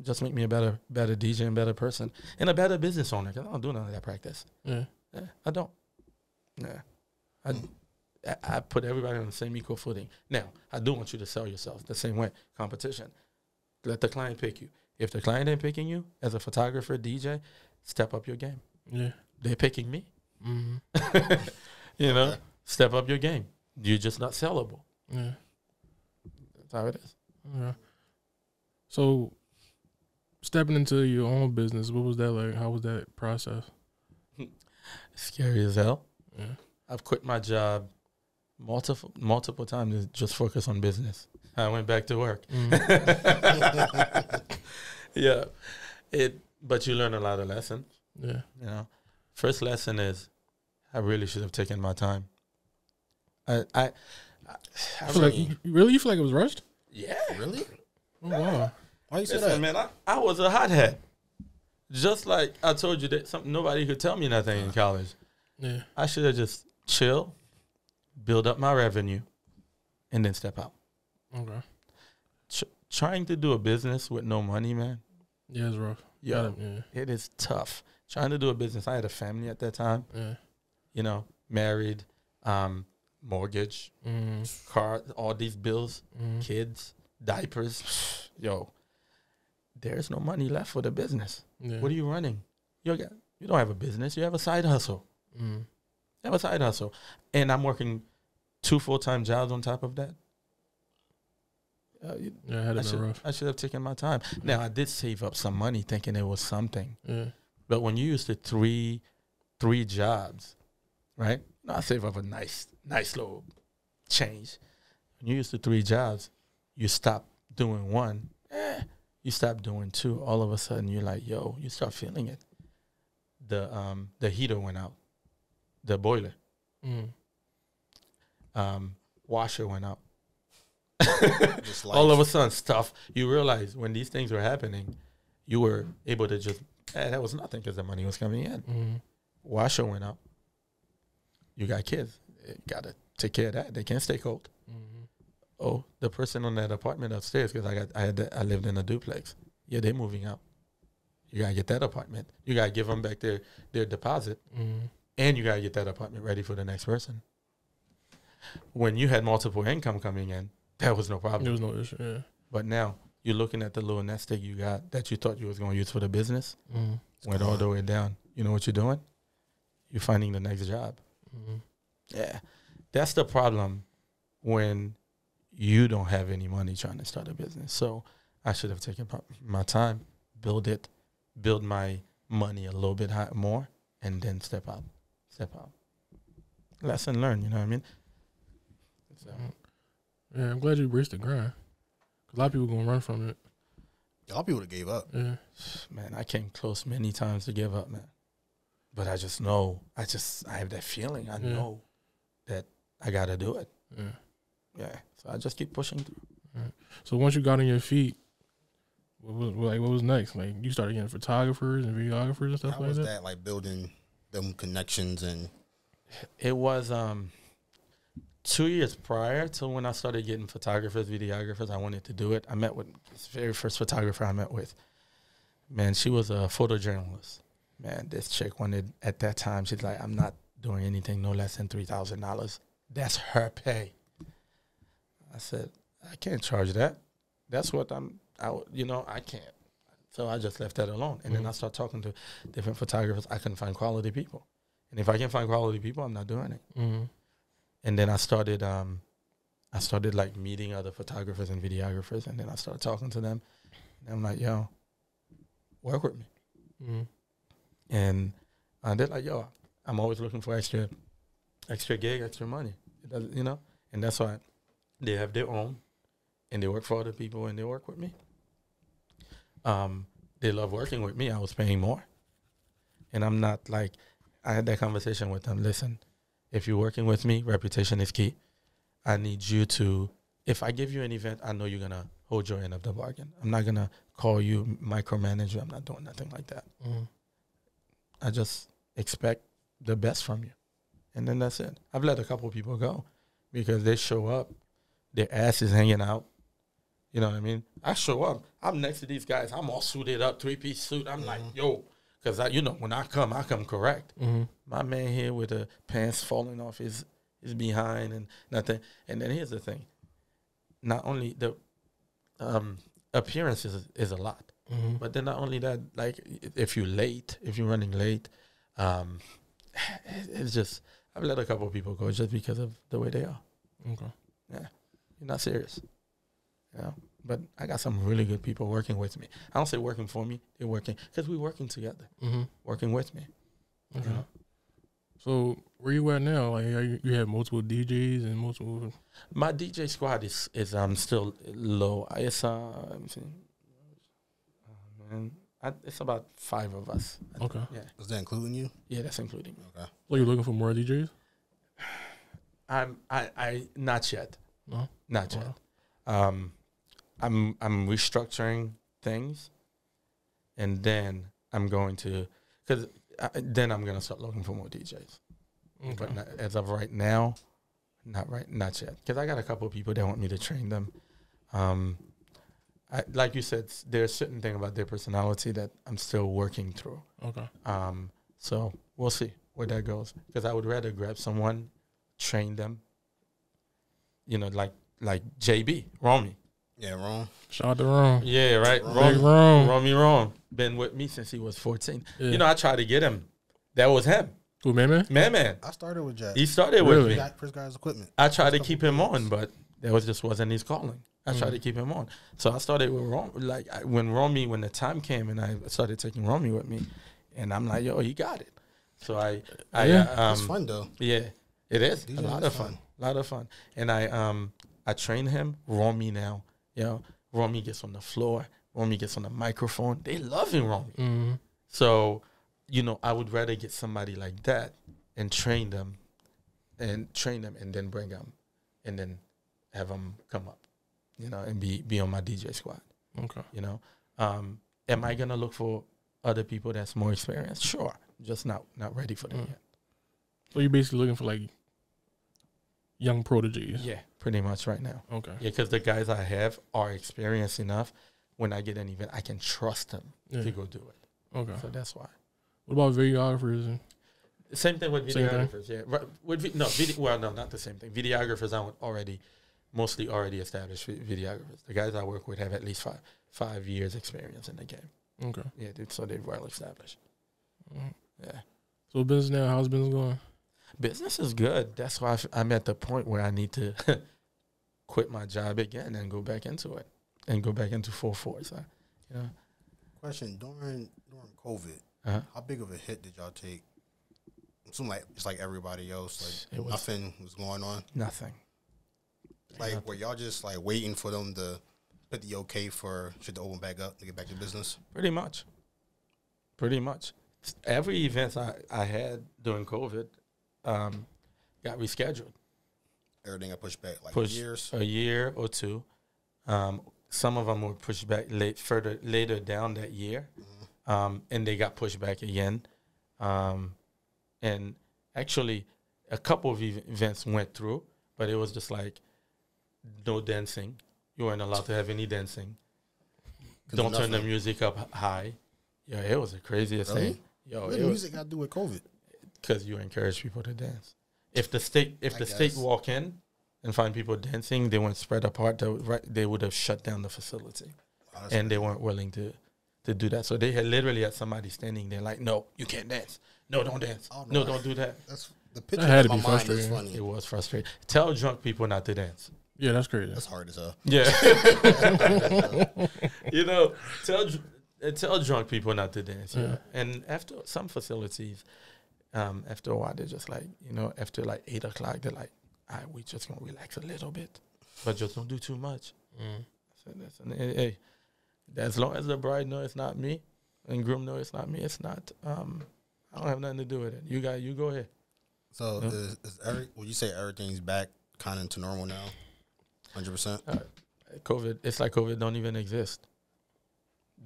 Just make me a better DJ and better person and a better business owner because I don't do none of that practice. Yeah, I don't. Yeah, I put everybody on the same equal footing. Now, I do want you to sell yourself the same way. Competition. Let the client pick you. If the client ain't picking you as a photographer, DJ, step up your game. Yeah. they're picking me. Mm-hmm. You know, step up your game. You're just not sellable. Yeah. That's how it is. Yeah. So, stepping into your own business, what was that like? How was that process? Scary as hell. Yeah. I've quit my job multiple times to just focus on business. I went back to work. Yeah. But you learn a lot of lessons. Yeah. You know, first lesson is I really should have taken my time. I feel like you feel like it was rushed? Yeah. Really? Oh, wow. Why you say Listen, that? man, I was a hothead. Just like I told you that nobody could tell me nothing in college. Yeah. I should have just chill, build up my revenue, and then step out. Okay. Trying to do a business with no money, man. Yeah, it's rough. Yeah, Yeah. it is tough. Trying to do a business. I had a family at that time. Yeah. You know, married, mortgage, car, all these bills, kids, diapers. Yo, there's no money left for the business. Yeah. What are you running? You don't have a business. You have a side hustle. You have a side hustle. And I'm working 2 full-time jobs on top of that. Yeah, had it been rough. I should have taken my time. Now, I did save up some money thinking it was something. Yeah. But when you used to three jobs, right? I save up a nice little change. When you used to 3 jobs, you stop doing one. You stop doing 2. All of a sudden, you're like, yo, you start feeling it. The heater went out. The boiler. Washer went out. All of a sudden, stuff. You realize when these things were happening, you were able to just, that was nothing because the money was coming in. Washer went out. You got kids. You got to take care of that. They can't stay cold. Oh, the person on that apartment upstairs, because I lived in a duplex. Yeah, they're moving out. You got to get that apartment. You got to give them back their deposit. And you got to get that apartment ready for the next person. When you had multiple income coming in, that was no problem. There was no issue, yeah. But now you're looking at the little nest egg you got that you thought you was going to use for the business. Went all the way down. You know what you're doing? You're finding the next job. Yeah. That's the problem when you don't have any money trying to start a business. So I should have taken my time, build my money a little bit more, and then step out. Lesson learned, you know what I mean? So. Yeah, I'm glad you embraced the grind. 'Cause a lot of people going to run from it. A lot of people would have gave up. Yeah. Man, I came close many times to give up, man. But I just know, I have that feeling. I know that I got to do it. Yeah. So I just keep pushing through. So once you got on your feet, what was next? Like, you started getting photographers and videographers and stuff How like was that? that, like, building them connections and... It was 2 years prior to when I started getting photographers, videographers. I wanted to do it. I met with this very first photographer I met with. Man, she was a photojournalist. Man, this chick wanted, at that time, she's like, I'm not doing anything no less than $3,000. That's her pay. I said, I can't charge that. That's what I can't. So I just left that alone. And then I started talking to different photographers. I couldn't find quality people. And if I can't find quality people, I'm not doing it. And then I started like meeting other photographers and videographers. And then I started talking to them. And I'm like, yo, work with me. And they're like, yo, I'm always looking for extra gig, extra money. You know? And that's why they have their own. And they work for other people and they work with me. They love working with me. I was paying more. And I'm not like, I had that conversation with them. Listen, if you're working with me, reputation is key. I need you to, if I give you an event, I know you're going to hold your end of the bargain. I'm not going to call you, micromanage you. I'm not doing nothing like that. I just expect the best from you. And then that's it. I've let a couple people go because they show up, their ass is hanging out. You know what I mean? I show up. I'm next to these guys. I'm all suited up, 3-piece suit. I'm like, yo, because when I come correct. My man here with the pants falling off his behind and nothing. And then here's the thing. Not only the appearance is a lot, but then not only that, like if you're running late, It's just I've let a couple of people go just because of the way they are. Okay. Yeah, you're not serious. Yeah, but I got some really good people working with me. I don't say working for me; they're working because we're working together, working with me. Okay. You know? So where you at now? Like you have multiple DJs and multiple. My DJ squad is still low. It's let me see. Man, it's about 5 of us. Okay. Yeah. Is that including you? Yeah, that's including me. Okay. So you're looking for more DJs? I not yet. No. Not yet. I'm restructuring things, and then I'm going to then I'm gonna start looking for more DJs. Okay. But not, as of right now, not yet. Because I got a couple of people that want me to train them. Like you said, there's certain thing about their personality that I'm still working through. Okay. So we'll see where that goes. Because I would rather grab someone, train them. You know, like JB, Romy. Yeah, Ron. Shout out to Ron. Yeah, right. Big Ron. Romy. Been with me since he was 14. Yeah. You know, I tried to get him. That was him. Who, man? Man. I started with Jack. He started Really? with me. First guy's equipment. I tried to keep him on, but that wasn't his calling. I tried to keep him on. So I started with Romy. Like, when the time came and I started taking Romy with me, and I'm like, yo, he got it. So It's fun, though. Yeah, it is. DJ A lot is of fun. A lot of fun. And I train him, Romy now. You know, Romy gets on the floor. Romy gets on the microphone. They loving Romy. Mm-hmm. So, you know, I would rather get somebody like that and train them and then bring them and then have them come up, you know, and be on my DJ squad. Okay. You know, am I going to look for other people that's more experienced? Sure. Just not ready for them yet. So you're basically looking for like young prodigies. Yeah, pretty much right now. Okay. Yeah, because the guys I have are experienced enough. When I get an event, I can trust them to go do it. Okay. So that's why. What about videographers? And Same thing with Same thing? videographers. Yeah. Not the same thing. Videographers are mostly already established videographers. The guys I work with have at least 5 years experience in the game. Okay. Yeah, so they're well established. Yeah. So business now, how's business going? Business is good. That's why I'm at the point where I need to quit my job again and go back into it and go back into full force. Question, during COVID, how big of a hit did y'all take? It seemed like it's like everybody else. Like nothing was going on. Nothing. Like were y'all just like waiting for them to put the okay for shit to open back up to get back to business? Pretty much. Every event I had during COVID got rescheduled. Everything got pushed back years? A year or two. Some of them were pushed back later down that year, and they got pushed back again. And actually, a couple of events went through, but it was just like no dancing. You weren't allowed to have any dancing. Don't turn the music up high. Yeah, it was the craziest thing. Yo, what music got to do with COVID? Because you encourage people to dance. If the state walk in and find people dancing, they weren't spread apart. They would have shut down the facility, and they weren't willing to do that. So they had somebody standing there like, "No, you can't dance. No, don't dance. No, don't do that." That's the picture. That had in to my be mind is frustrating. funny. It was frustrating. Tell drunk people not to dance. Yeah, that's crazy. That's hard as hell. Yeah, you know, tell drunk people not to dance. Yeah, and after some facilities. After a while, they're just like, you know, after like 8 o'clock, they're like, all right, we just going to relax a little bit, but just don't do too much. So hey, as long as the bride know it's not me and groom know it's not me, it's not, I don't have nothing to do with it. You go ahead. So would you say everything's back kind of into normal now? 100%? COVID, it's like COVID don't even exist,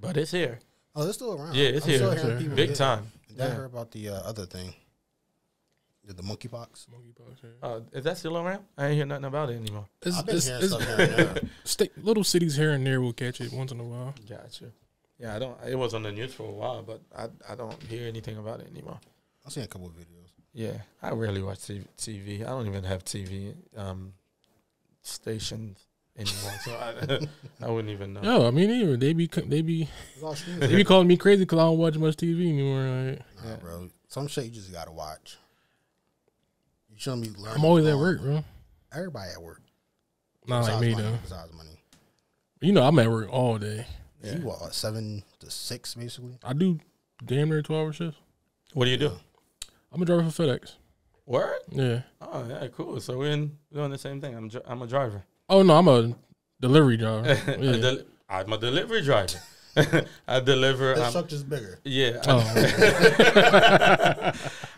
but it's here. Oh, it's still around. Yeah, it's I'm here. still hearing people Big time. I heard about the other thing. The monkeypox. Is that still around? I ain't hear nothing about it anymore. I've been hearing stuff here and there. Little cities here and there will catch it once in a while. Gotcha. Yeah, it was on the news for a while, but I don't hear anything about it anymore. I've seen a couple of videos. Yeah, I rarely watch TV. I don't even have TV stations anymore, so I wouldn't even know. No, I mean even they be calling me crazy because I don't watch much TV anymore. Like, Bro. Some shit you just gotta watch. You shouldn't be learning. I'm always at work, bro. Everybody at work. Not like me, though. Besides money. You know, I'm at work all day. Yeah. You what, 7 to 6, basically? I do damn near 12-hour shifts. What do you do? I'm a driver for FedEx. Word? Yeah. Oh, yeah, cool. So we're doing the same thing. I'm a driver. Oh, no, I'm a delivery driver. Yeah. I'm a delivery driver. I deliver. This truck is bigger. Yeah. Oh.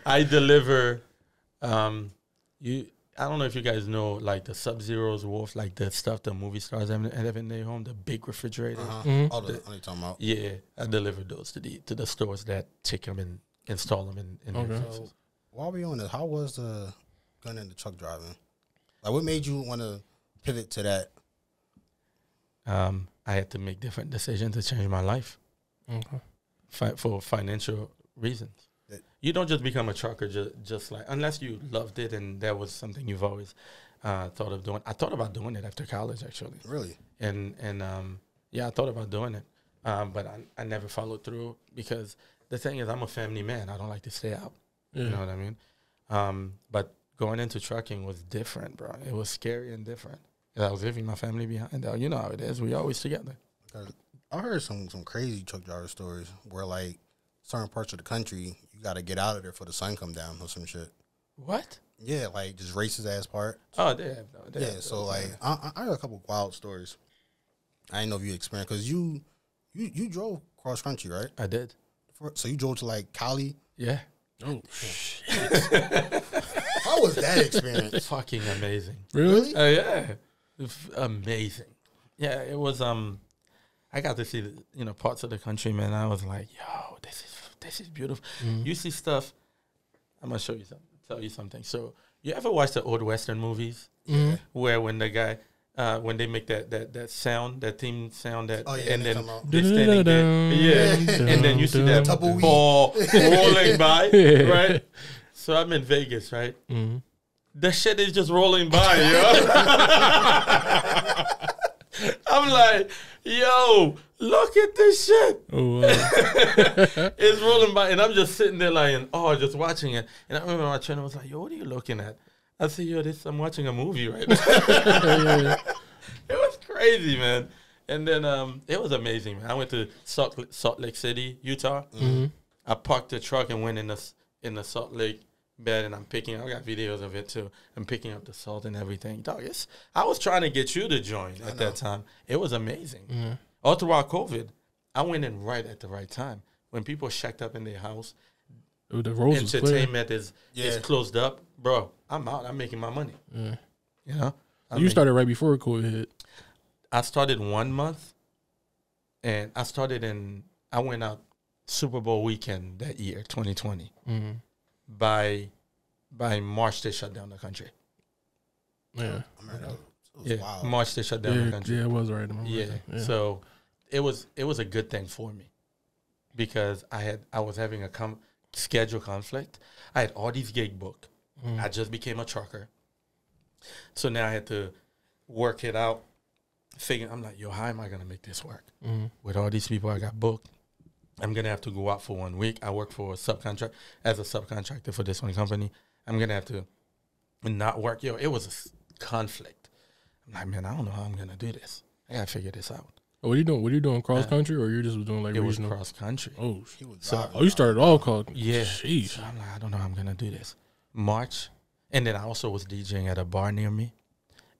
I deliver. I don't know if you guys know, like the Sub-Zero's Wolf, like the stuff the movie stars have in their home, the big refrigerator. All the what are you talking about? Yeah, I deliver those to the stores that take them and install them in their places. So, while we on this, how was the gun and the truck driving? Like, what made you want to pivot to that? I had to make different decisions to change my life. Okay. For financial reasons. You don't just become a trucker just like, unless you loved it and that was something you've always thought of doing. I thought about doing it after college, actually. Really? And yeah, I thought about doing it, but I never followed through because the thing is, I'm a family man. I don't like to stay out. Yeah. You know what I mean? But going into trucking was different, bro. It was scary and different. I was leaving my family behind. You know how it is. We always together. I heard some crazy truck driver stories where, like, certain parts of the country, you got to get out of there for the sun come down or some shit. What? Yeah, like just racist ass part. Oh, they have. Yeah, so like I heard a couple wild stories. I didn't know if you experienced because you drove cross country, right? I did. So you drove to like Cali. Yeah. Oh shit! How was that experience? Fucking amazing. Really? Yeah, amazing. Yeah, it was. I got to see parts of the country, man. I was like, yo, this is beautiful. Mm-hmm. You see stuff. I'm gonna show you something. Tell you something. So you ever watch the old Western movies where when the guy when they make that sound, that theme sound, and then they're standing there, and then you see that ball rolling by, right? So I'm in Vegas, right? Mm-hmm. The shit is just rolling by, yo. I'm like, yo, look at this shit. Oh, wow. It's rolling by, and I'm just sitting there like, just watching it. And I remember my trainer was like, yo, what are you looking at? I said, yo, I'm watching a movie right now. It was crazy, man. And then it was amazing, man. I went to Salt Lake City, Utah. Mm-hmm. I parked the truck and went in the Salt Lake bed, and I got videos of it too. I'm picking up the salt and everything. Dog, I was trying to get you to join at that time. It was amazing. Mm-hmm. All throughout COVID, I went in right at the right time. When people shacked up in their house, the entertainment is closed up. Bro, I'm out. I'm making my money. Yeah. You know? You started right before COVID hit. I started 1 month, and I went out Super Bowl weekend that year, 2020. Mm-hmm. By March, they shut down the country. Yeah. Wild. March, they shut down the country. Yeah, it was right. Yeah. So it was a good thing for me because I was having a schedule conflict. I had all these gig booked. I just became a trucker. So now I had to work it out. I'm like, yo, how am I going to make this work? With all these people I got booked, I'm going to have to go out for 1 week. I work for a subcontractor for this one company. I'm going to have to not work. Yo, it was a conflict. I'm like, man, I don't know how I'm going to do this. I got to figure this out. Oh, what are you doing? Were you doing cross country or you just doing like regional? It was cross country. Oh, you started all cross. Yeah. Sheesh. So I'm like, I don't know how I'm going to do this. March. And then I also was DJing at a bar near me.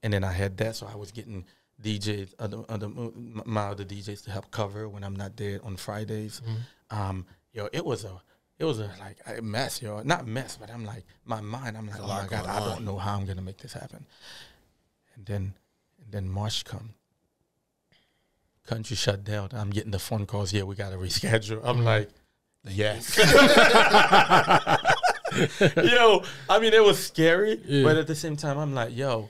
And then I had that, so I was getting DJs, my other DJs to help cover when I'm not there on Fridays. Yo, it was a mess, yo. Not mess, but I'm like, my mind, I'm like, oh my God, I don't know how I'm gonna make this happen. And then March come. Country shut down. I'm getting the phone calls, we gotta reschedule. I'm like, yes. Yo, I mean, it was scary, but at the same time, I'm like, yo,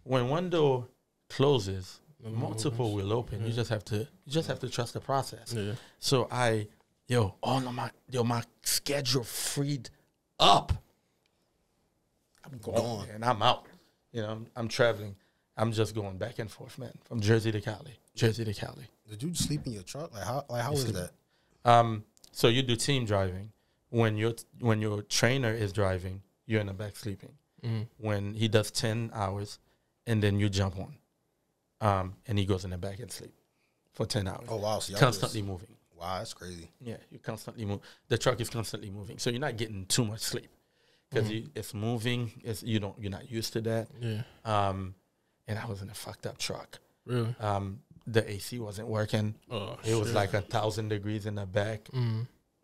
when one door closes, multiple will open. You just have to trust the process. Yeah. So my schedule freed up. I'm going and I'm out. I'm traveling. I'm just going back and forth, man, from Jersey to Cali. Did you sleep in your truck? Like how was that? So you do team driving. when your trainer is driving, you're in the back sleeping. When he does 10 hours, and then you jump on, and he goes in the back and sleep for 10 hours. Oh wow! So constantly moving. Wow, that's crazy. Yeah, you constantly move. The truck is constantly moving, so you're not getting too much sleep because it's moving. You're not used to that. Yeah. And I was in a fucked up truck. Really? The AC wasn't working. Oh, it was like 1,000 degrees in the back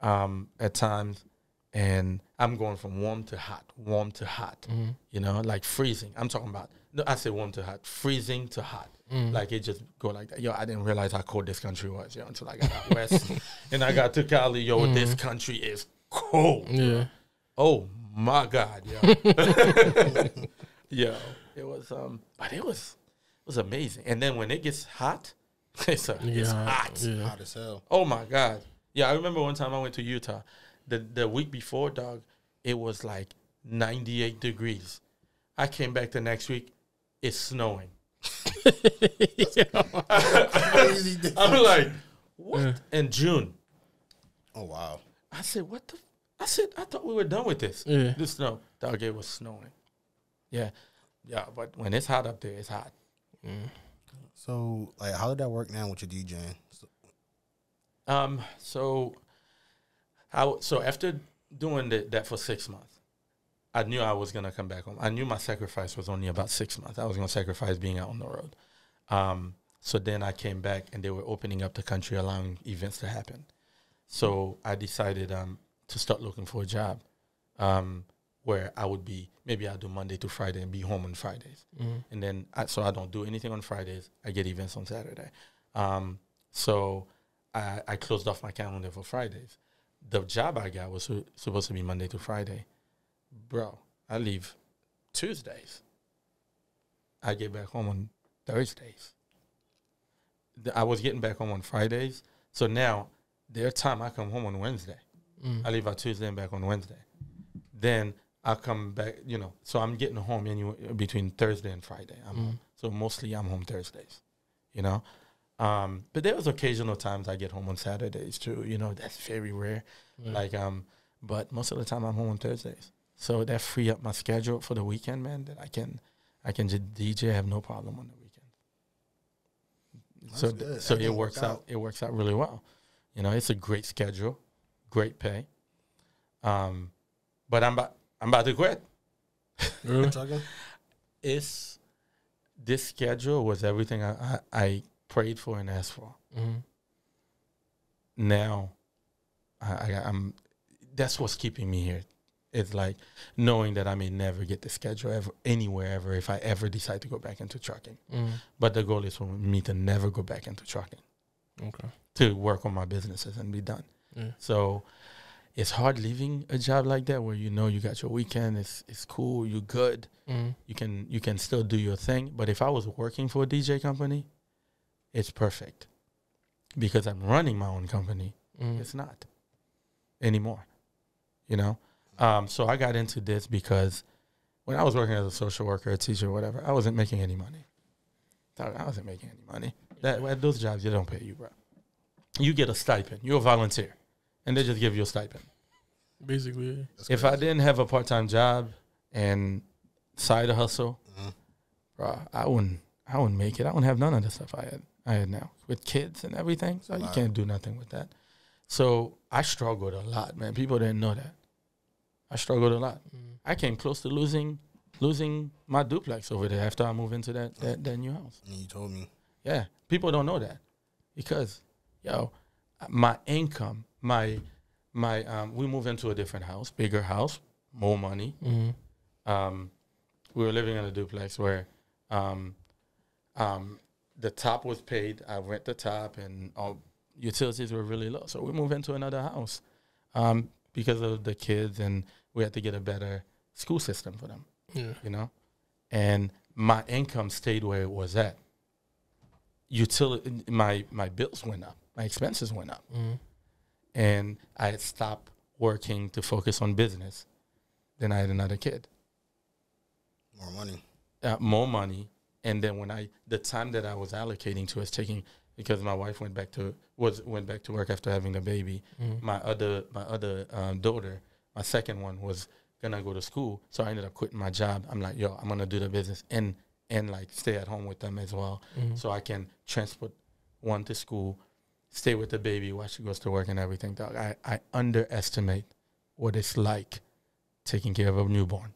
at times. And I'm going from warm to hot. You know, like freezing. I'm talking about, no, I say warm to hot, freezing to hot. Like it just go like that. Yo, I didn't realize how cold this country was, yo, until I got out west. And I got to Cali, yo, this country is cold. Yeah. Oh my God, yo. Yo, it was but it was amazing. And then when it gets hot, it's hot. Yeah. Hot as hell. Oh my God. Yeah, I remember one time I went to Utah. The week before, dog, it was like 98 degrees. I came back the next week, it's snowing. I'm like, what? Yeah. In June. Oh wow. I said, what the? I thought we were done with this. Yeah. The snow. Dog, it was snowing. Yeah. Yeah, but when it's hot up there, it's hot. So, like, how did that work now with your DJing? So after doing that for 6 months, I knew I was going to come back home. I knew my sacrifice was only about 6 months. I was going to sacrifice being out on the road. So then I came back, and they were opening up the country, allowing events to happen. So I decided to start looking for a job where I would be, maybe I'll do Monday to Friday and be home on Fridays. And then, so I don't do anything on Fridays. I get events on Saturday. So I closed off my calendar for Fridays. The job I got was supposed to be Monday to Friday. Bro, I leave Tuesdays. I get back home on Thursdays. I was getting back home on Fridays. So now, their time, I come home on Wednesday. I leave out Tuesday and back on Wednesday. Then I come back, so I'm getting home anyway between Thursday and Friday. I'm home. So mostly I'm home Thursdays, But there was occasional times I get home on Saturdays too. That's very rare. Yeah. But most of the time I'm home on Thursdays. So that free up my schedule for the weekend, man. That I can just DJ. I have no problem on the weekend. So it works out. It works out really well. It's a great schedule, great pay. But I'm about to quit. Really? This schedule was everything I prayed for and asked for. Now, I'm. That's what's keeping me here. It's like knowing that I may never get the schedule anywhere ever if I ever decide to go back into trucking. But the goal is for me to never go back into trucking. Okay. To work on my businesses and be done. Yeah. So it's hard leaving a job like that where you got your weekend. It's cool. You're good. You can still do your thing. But if I was working for a DJ company, it's perfect because I'm running my own company. It's not anymore. So I got into this because when I was working as a social worker, a teacher, whatever, I wasn't making any money. I wasn't making any money. At those jobs, they don't pay you, bro. You get a stipend. You're a volunteer, and they just give you a stipend. Basically, if I didn't have a part-time job and side hustle, bro, I wouldn't make it. I wouldn't have none of the stuff I had now with kids and everything. So you can't do nothing with that. So I struggled a lot, man. People didn't know that. I struggled a lot. I came close to losing my duplex over there after I moved into that new house. And you told me. Yeah, people don't know that because, my income, we moved into a different house, bigger house, more money. We were living in a duplex where the top was paid. I rent the top, and all utilities were really low. So we moved into another house because of the kids, and we had to get a better school system for them. Yeah. And my income stayed where it was at. My bills went up. My expenses went up. And I had stopped working to focus on business. Then I had another kid. More money. More money. And then the time that I was allocating to is taking because my wife went back to work after having the baby. My other daughter, my second one, was gonna go to school, so I ended up quitting my job. I'm like, yo, I'm gonna do the business and like stay at home with them as well, so I can transport one to school, stay with the baby while she goes to work and everything. Dog, I underestimate what it's like taking care of a newborn.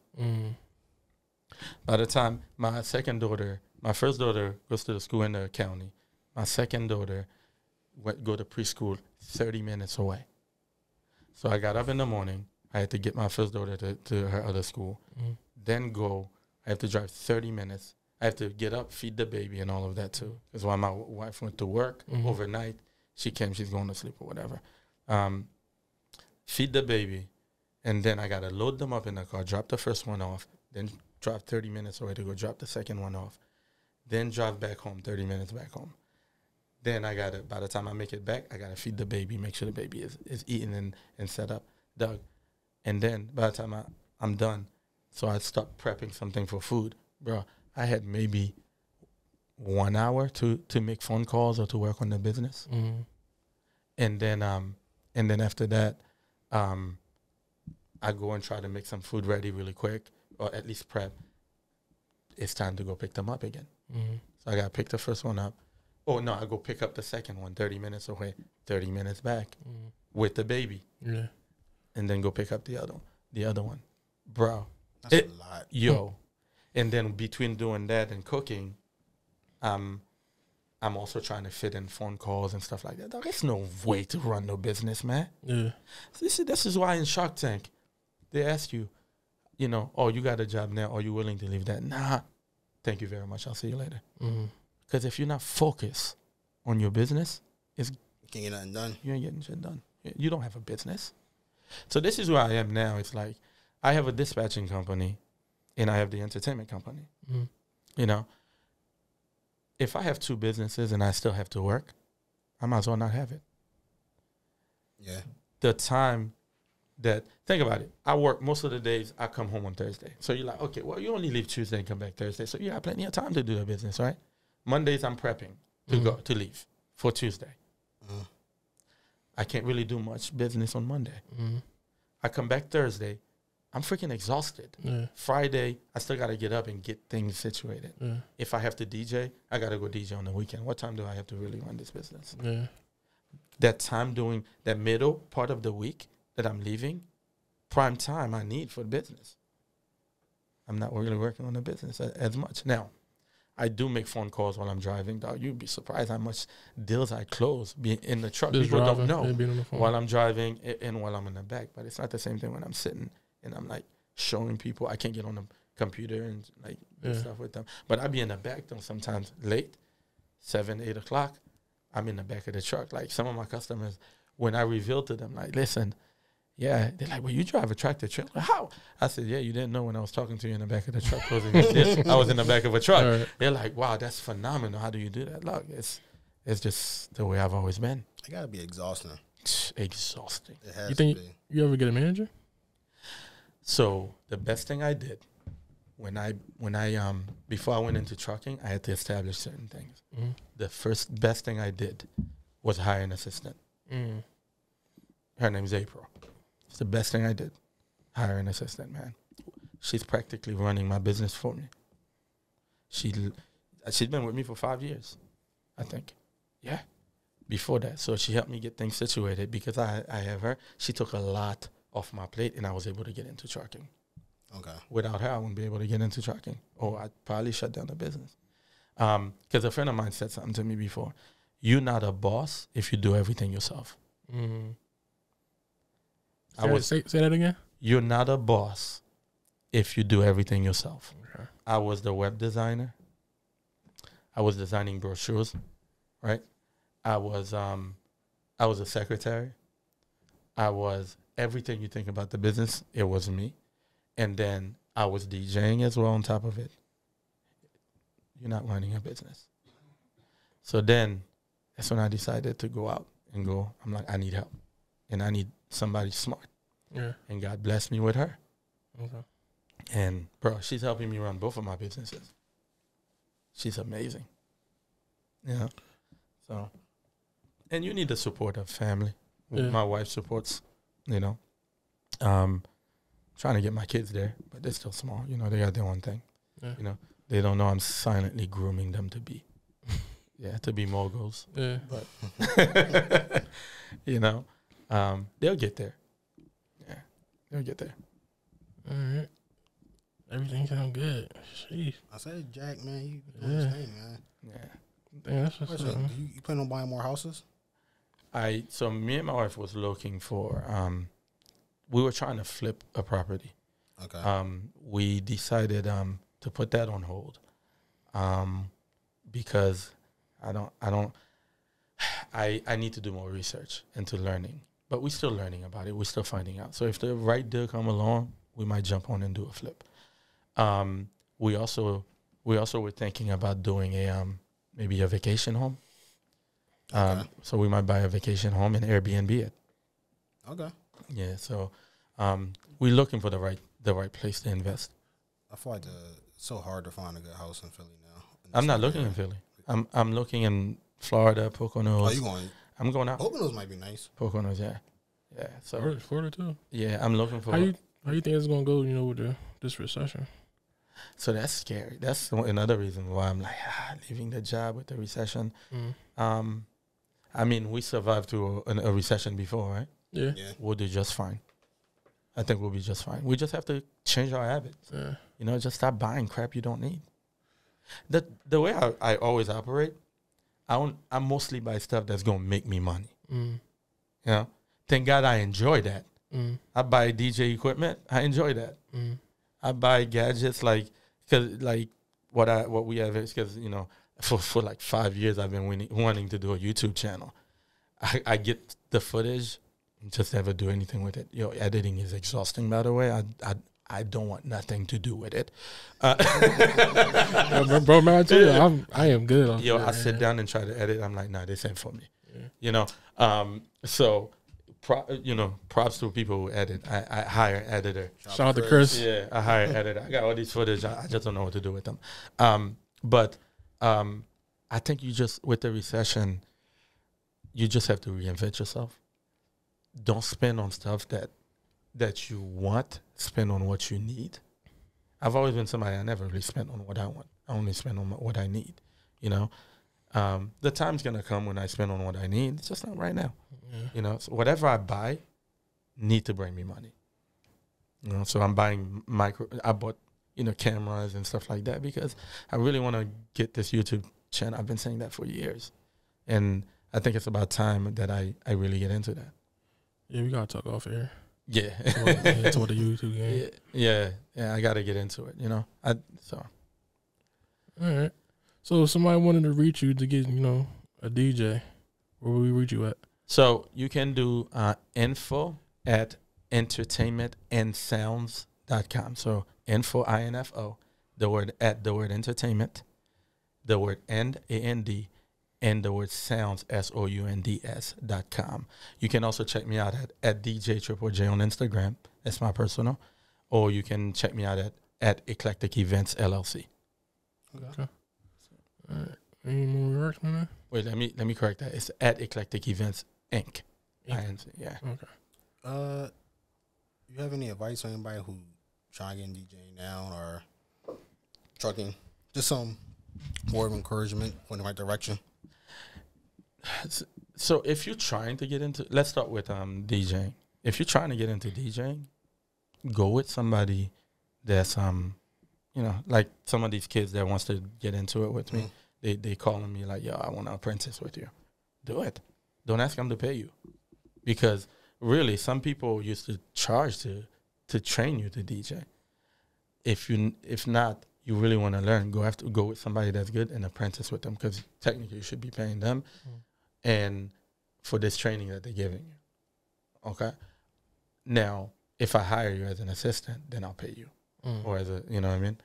By the time my first daughter goes to the school in the county, my second daughter go to preschool 30 minutes away. So I got up in the morning. I had to get my first daughter to her other school. Then I have to drive 30 minutes. I have to get up, feed the baby, and all of that too. Because while my wife went to work overnight, she's going to sleep or whatever. Feed the baby, and then I got to load them up in the car, drop the first one off, then drive 30 minutes away to go drop the second one off, then drive back home, 30 minutes back home. Then by the time I make it back, I got to feed the baby, make sure the baby is eaten and set up. Doug. And then by the time I'm done, so I start prepping something for food. Bro, I had maybe 1 hour to make phone calls or to work on the business. And then after that, I go and try to make some food ready really quick, or at least prep. It's time to go pick them up again. So I got to pick the first one up. Oh, no, I go pick up the second one, 30 minutes away, 30 minutes back with the baby. Yeah. And then go pick up the other one. Bro. That's a lot. Yo. And then between doing that and cooking, I'm also trying to fit in phone calls and stuff like that. There's no way to run no business, man. Yeah. This is why in Shark Tank, they ask you, oh, you got a job now. Are you willing to leave that? Nah. Thank you very much. I'll see you later. Because if you're not focused on your business, you can't get nothing done. You ain't getting shit done. You don't have a business. So this is where I am now. It's like I have a dispatching company and I have the entertainment company. If I have two businesses and I still have to work, I might as well not have it. Yeah. The time think about it. I work most of the days. I come home on Thursday. So you're like, okay, well, you only leave Tuesday and come back Thursday. So you have plenty of time to do the business, right? Mondays I'm prepping to leave for Tuesday. I can't really do much business on Monday. I come back Thursday. I'm freaking exhausted. Yeah. Friday, I still got to get up and get things situated. Yeah. If I have to DJ, I got to go DJ on the weekend. What time do I have to really run this business? Yeah. That time doing that middle part of the week that I'm leaving, prime time I need for the business. I'm not really working on the business as much. Now, I do make phone calls while I'm driving. Dog, you'd be surprised how much deals I close being in the truck. People don't know while I'm driving and while I'm in the back. But it's not the same thing when I'm sitting and I'm like showing people. I can't get on the computer and like do stuff with them. But I be in the back though sometimes late, 7, 8 o'clock. I'm in the back of the truck. Like some of my customers, when I reveal to them, like, listen, yeah, they're like, well, you drive a tractor trailer. How? I said, yeah, you didn't know when I was talking to you in the back of the truck closing your deal. I was in the back of a truck. Right. They're like, wow, that's phenomenal. How do you do that? Look, it's just the way I've always been. It got to be exhausting. Exhausting. It has you think to be. You ever get a manager? So the best thing I did when I before I went into trucking, I had to establish certain things. The first best thing I did was hire an assistant. Her name's April. It's the best thing I did. Hire an assistant, man. She's practically running my business for me. She's been with me for 5 years, I think. Yeah. Before that. So she helped me get things situated because I have her. She took a lot off my plate and I was able to get into trucking. Okay. Without her, I wouldn't be able to get into trucking. Or I'd probably shut down the business. Because a friend of mine said something to me before. You're not a boss if you do everything yourself. Say that again? You're not a boss if you do everything yourself. Okay. I was the web designer. I was designing brochures, right? I was a secretary. I was everything you think about the business. It was me. And then I was DJing as well on top of it. You're not running a business. So then that's when I decided to go out and go. I'm like, I need help. And I need somebody smart. Yeah. And God blessed me with her. Okay. And, bro, she's helping me run both of my businesses. She's amazing. Yeah. So, and you need the support of family. Yeah. My wife supports, trying to get my kids there, but they're still small. They got their own thing. Yeah. They don't know I'm silently grooming them to be, to be moguls. Yeah. But, they'll get there. Yeah, they'll get there. All right. Everything sounds good. Sheesh. I said, Jack, man, you doing this thing, man. Yeah. Damn, that's what's Question, up. Man. you plan on buying more houses? So me and my wife was looking for, we were trying to flip a property. Okay. We decided to put that on hold because I need to do more research into learning. But we're still learning about it. We're still finding out. So if the right deal come along, we might jump on and do a flip. We also were thinking about doing maybe a vacation home. Okay. So we might buy a vacation home and Airbnb it. Okay. Yeah. So we're looking for the right place to invest. I feel like it's so hard to find a good house in Philly now. I'm not looking in Philly. I'm looking in Florida, Poconos. Oh, you going? I'm going out. Poconos might be nice. Poconos, yeah. So Florida too. yeah, I'm looking for. How you think it's gonna go? With this recession. So that's scary. That's another reason why I'm like leaving the job with the recession. Mm. I mean, we survived through a recession before, right? Yeah. We'll do just fine. I think we'll be just fine. We just have to change our habits. Yeah. Just stop buying crap you don't need. The way I always operate, I'm mostly buy stuff that's gonna make me money. Mm. Thank God I enjoy that. Mm. I buy DJ equipment. I enjoy that. Mm. I buy gadgets because what we have is because for like 5 years I've been wanting to do a YouTube channel. I get the footage, just never do anything with it. Editing is exhausting. By the way, I don't want nothing to do with it. Bro, man, I tell you, I am good on I sit down and try to edit. I'm like, nah, this ain't for me. Yeah. So. Props to people who edit. I hire an editor. Shout out to Chris. Yeah, I hire an editor. I got all these footage. I just don't know what to do with them. But I think with the recession, you just have to reinvent yourself. Don't spend on stuff that you want. Spend on what you need. I've always been somebody, I never really spend on what I want. I only spend on what I need. The time's going to come when I spend on what I need. It's just not right now. Yeah. So whatever I buy need to bring me money. So I'm buying I bought, cameras and stuff like that because I really want to get this YouTube channel. I've been saying that for years. And I think it's about time that I really get into that. Yeah, we got to talk off air. Yeah. Toward the YouTube game. Yeah, I got to get into it, All right. So if somebody wanted to reach you to get, a DJ, where will we reach you at? So you can do info@entertainmentandsounds.com. So info, INFO, the word entertainment, the word and, AND, and the word sounds, SOUNDS.com. You can also check me out at DJ Triple J on Instagram. That's my personal. Or you can check me out at Eclectic Events LLC. Okay. All right. Any more works, man? Wait, let me correct that. It's at Eclectic Events Inc. Yeah. Okay. You have any advice for anybody who trying to get in DJing now or trucking? Just some word of encouragement in the right direction. So if you're trying to get into, let's start with DJing. If you're trying to get into DJing, go with somebody that's like some of these kids that wants to get into it with me. They calling me like, yo, I want to apprentice with you. Do it. Don't ask them to pay you, because really some people used to charge to train you to DJ. If not, you really want to learn, go with somebody that's good and apprentice with them, because technically you should be paying them and for this training that they're giving you. Okay. Now, if I hire you as an assistant, then I'll pay you, or as a, you know what I mean.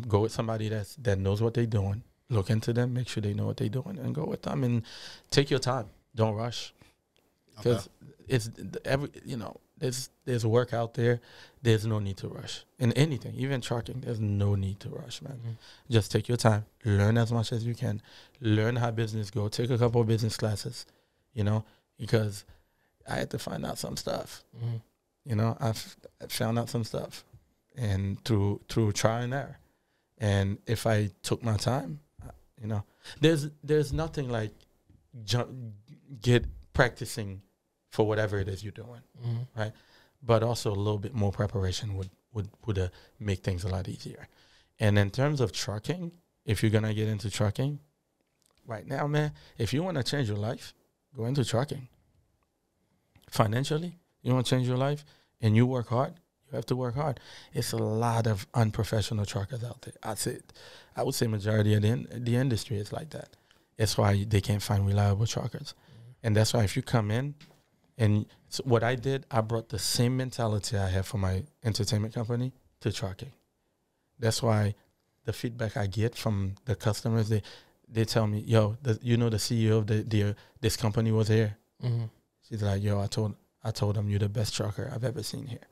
Go with somebody that knows what they're doing. Look into them, make sure they know what they're doing, and go with them. And take your time. Don't rush, because it's There's work out there. There's no need to rush. In anything, even trucking, there's no need to rush, man. Mm-hmm. Just take your time. Learn as much as you can. Learn how business go. Take a couple of business classes, because I had to find out some stuff. Mm-hmm. I found out some stuff, and through trial and error. And if I took my time, there's nothing like get practicing for whatever it is you're doing, right? But also a little bit more preparation would make things a lot easier. And in terms of trucking, if you're gonna get into trucking, right now, man, if you want to change your life, go into trucking. Financially, you want to change your life, and you work hard. You have to work hard. It's a lot of unprofessional truckers out there. I would say majority of the industry is like that. That's why they can't find reliable truckers, and that's why if you come in. And so what I did, I brought the same mentality I have for my entertainment company to trucking. That's why the feedback I get from the customers, they tell me, yo, the CEO of this company was here. Mm-hmm. She's like, yo, I told him you're the best trucker I've ever seen here.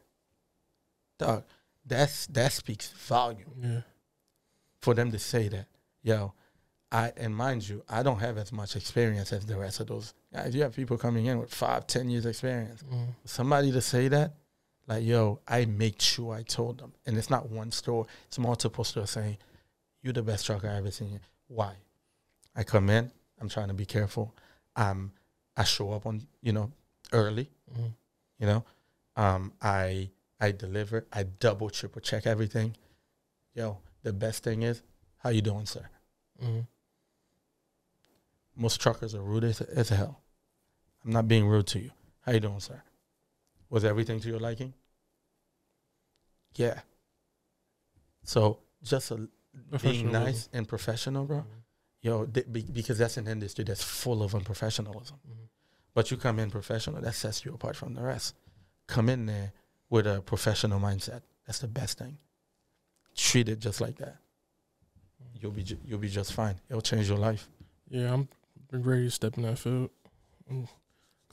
Dog, that speaks volume. Yeah. For them to say that, yo, and mind you, I don't have as much experience as the rest of those guys. You have people coming in with 5-10 years experience. Mm-hmm. Somebody to say that, like, yo, I make sure I told them. And it's not one store, it's multiple stores saying, you're the best trucker I've ever seen. Why? I come in, I'm trying to be careful. I show up on, early. Mm-hmm. I deliver, I double, triple check everything. Yo, the best thing is, how you doing, sir? Mm-hmm. Most truckers are rude as hell. I'm not being rude to you. How you doing, sir? Was everything to your liking? Yeah. So just being nice and professional, bro. Mm-hmm. Because that's an industry that's full of unprofessionalism. Mm-hmm. But you come in professional, that sets you apart from the rest. Come in there with a professional mindset. That's the best thing. Treat it just like that. You'll be just fine. It'll change your life. Yeah, I'm ready to step in that field. I'm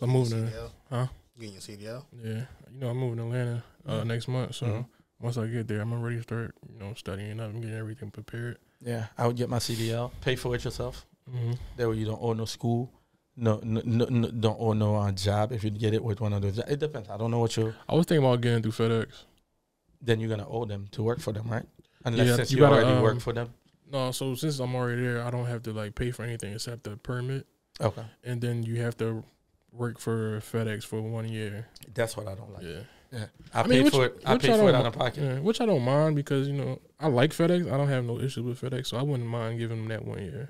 moving to, huh? You getting your CDL? Yeah. I'm moving to Atlanta next month. So once I get there, I'm ready to start, studying up and getting everything prepared. Yeah, I would get my CDL. Pay for it yourself. Mm-hmm. That way you don't owe no school. No, don't owe no job if you get it with one of those. It depends. I don't know what you. I was thinking about getting through FedEx. Then you're gonna owe them to work for them, right? Unless since you you gotta, already work for them. No, so since I'm already there, I don't have to pay for anything except the permit. Okay. And then you have to work for FedEx for 1 year. That's what I don't like. Yeah. I paid for it out of pocket. Yeah, which I don't mind because I like FedEx. I don't have no issues with FedEx, so I wouldn't mind giving them that 1 year.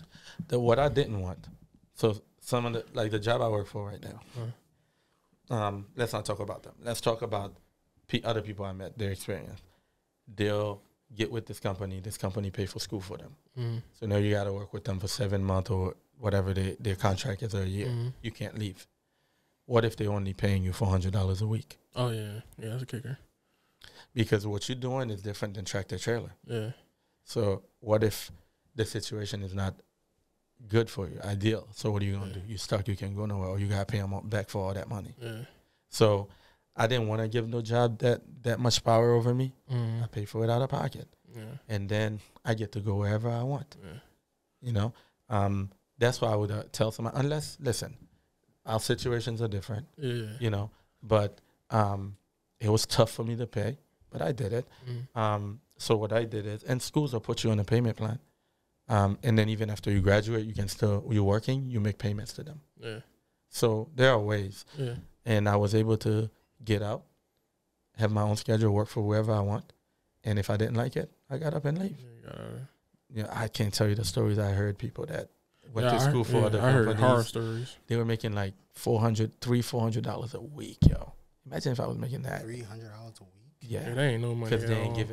What I didn't want. So some of the job I work for right now. Let's not talk about them. Let's talk about other people I met. Their experience. They'll get with this company pay for school for them. Mm-hmm. So now you got to work with them for 7 months or whatever their contract is, or a year. Mm-hmm. You can't leave. What if they're only paying you $400 a week? Oh yeah, that's a kicker. Because what you're doing is different than tractor trailer. Yeah. So what if the situation is not good for you, ideal? So what are you gonna do? You stuck. You can't go nowhere, or you gotta pay them back for all that money. Yeah. So I didn't want to give no job that much power over me. Mm-hmm. I pay for it out of pocket. Yeah. And then I get to go wherever I want. Yeah. That's why I would tell somebody, unless, listen, our situations are different. Yeah. But it was tough for me to pay, but I did it. Mm-hmm. So what I did is, and schools will put you on a payment plan. And then even after you graduate, you're working, you make payments to them. Yeah. So there are ways. Yeah. And I was able to get out, have my own schedule, work for whoever I want. And if I didn't like it, I got up and leave. I can't tell you the stories I heard people that went to school for other companies. I heard horror stories. They were making like $400 a week, yo. Imagine if I was making that. $300 a week? Yeah. That ain't no money. Because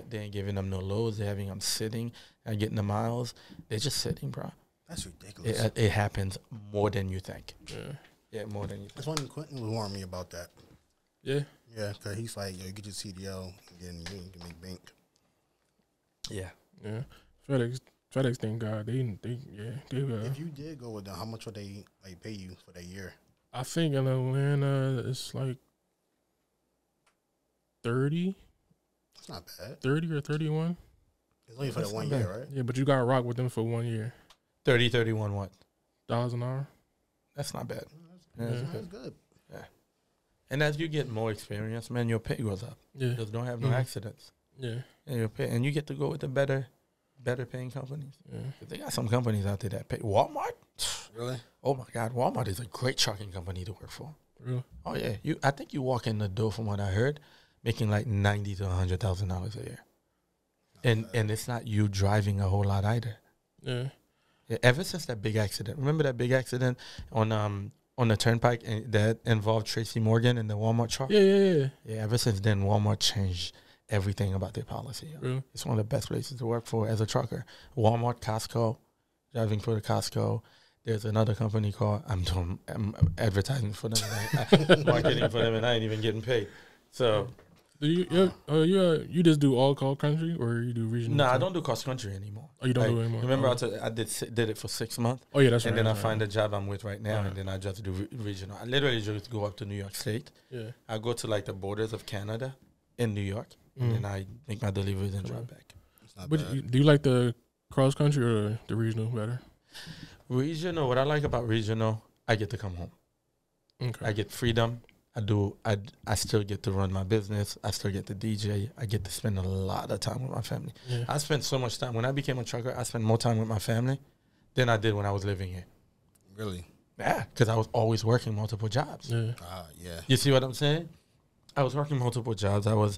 they ain't giving them no loads. They're having them sitting and getting the miles. They're just sitting, bro. That's ridiculous. It happens more than you think. Yeah, more than you think. That's when Quentin was warning me about that. Yeah. Yeah, because he's like, yo, you get your CDL, and then you can make bank. Yeah. Yeah. FedEx, thank God. They If you did go with them, how much would they pay you for that year? I think in Atlanta it's like 30. It's not bad. 30 or 31. It's only for that 1 year, right? Yeah, but you got to rock with them for 1 year. 30, 31 what? Dollars an hour. That's not bad. That's good. Yeah. And as you get more experience, man, your pay goes up. Yeah. Just don't have no accidents. Yeah. And your pay, and you get to go with the better paying companies. Yeah. They got some companies out there that pay. Walmart? Really? Oh my God, Walmart is a great trucking company to work for. Really? Oh yeah. I think you walk in the door, from what I heard, making like $90,000 to $100,000 a year. And it's not you driving a whole lot either. Yeah. Ever since that big accident, remember that big accident on the turnpike that involved Tracy Morgan in the Walmart truck? Yeah. Yeah, ever since then, Walmart changed everything about their policy. Really? It's one of the best places to work for as a trucker. Walmart, Costco, driving for the Costco. There's another company called, I'm advertising for them, marketing for them, and I ain't even getting paid. So, Do you just do all country, or you do regional? no, I don't do cross country anymore. Oh, you don't do it anymore? Remember, Oh. I did it for 6 months. Oh, yeah, that's right. And then I that's find right. the job I'm with right now, and then I just do regional. I literally just go up to New York State. Yeah. I go to like the borders of Canada in New York, and then I make my deliveries and drive back. It's not But bad. do you like the cross country or the regional better? Regional, what I like about regional, I get to come home. Okay. I get freedom. I still get to run my business. I still get to DJ. I get to spend a lot of time with my family. Yeah. I spent so much time. When I became a trucker, I spent more time with my family than I did when I was living here. Really? Yeah, because I was always working multiple jobs. Yeah. Yeah. You see what I'm saying? I was working multiple jobs. I was,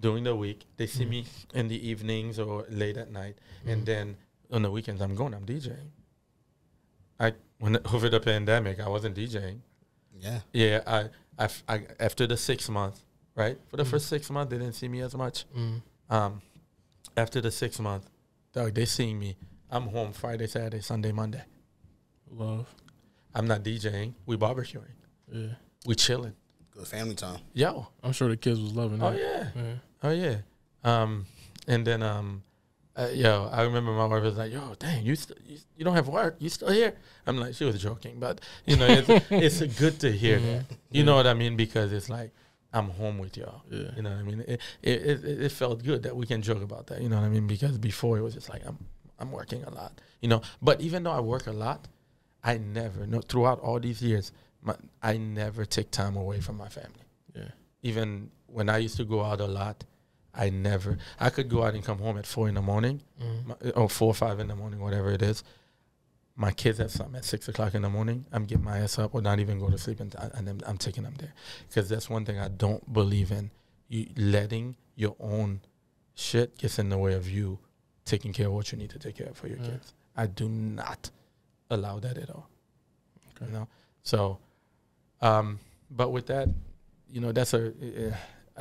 during the week. They see me in the evenings or late at night. And then on the weekends, I'm DJing. Over the pandemic, I wasn't DJing. Yeah. Yeah, I after the 6 months, right? For the first 6 months, they didn't see me as much. After the 6 months, dog, they seeing me. I'm home Friday, Saturday, Sunday, Monday. Love. I'm not DJing. We barbecuing. Yeah. We chilling. Good family time. Yo. I'm sure the kids was loving Oh that. yeah. Oh yeah. And then I remember my wife was like, "Yo, dang, you don't have work? You still here?" I'm like, she was joking, but it's good to hear that. You know what I mean? Because it's like I'm home with y'all. Yeah. You know what I mean? It felt good that we can joke about that. You know what I mean? Because before it was just like I'm working a lot. But even though I work a lot, I never throughout all these years, I never take time away from my family. Yeah. Even when I used to go out a lot, I could go out and come home at 4 a.m, or 4 or 5 a.m, whatever it is. My kids have something at 6 o'clock in the morning. I'm getting my ass up or not even go to sleep, and then I'm taking them there. Because that's one thing I don't believe in. You letting your own shit gets in the way of you taking care of what you need to take care of for your kids. I do not allow that at all. Okay. So, but with that, that's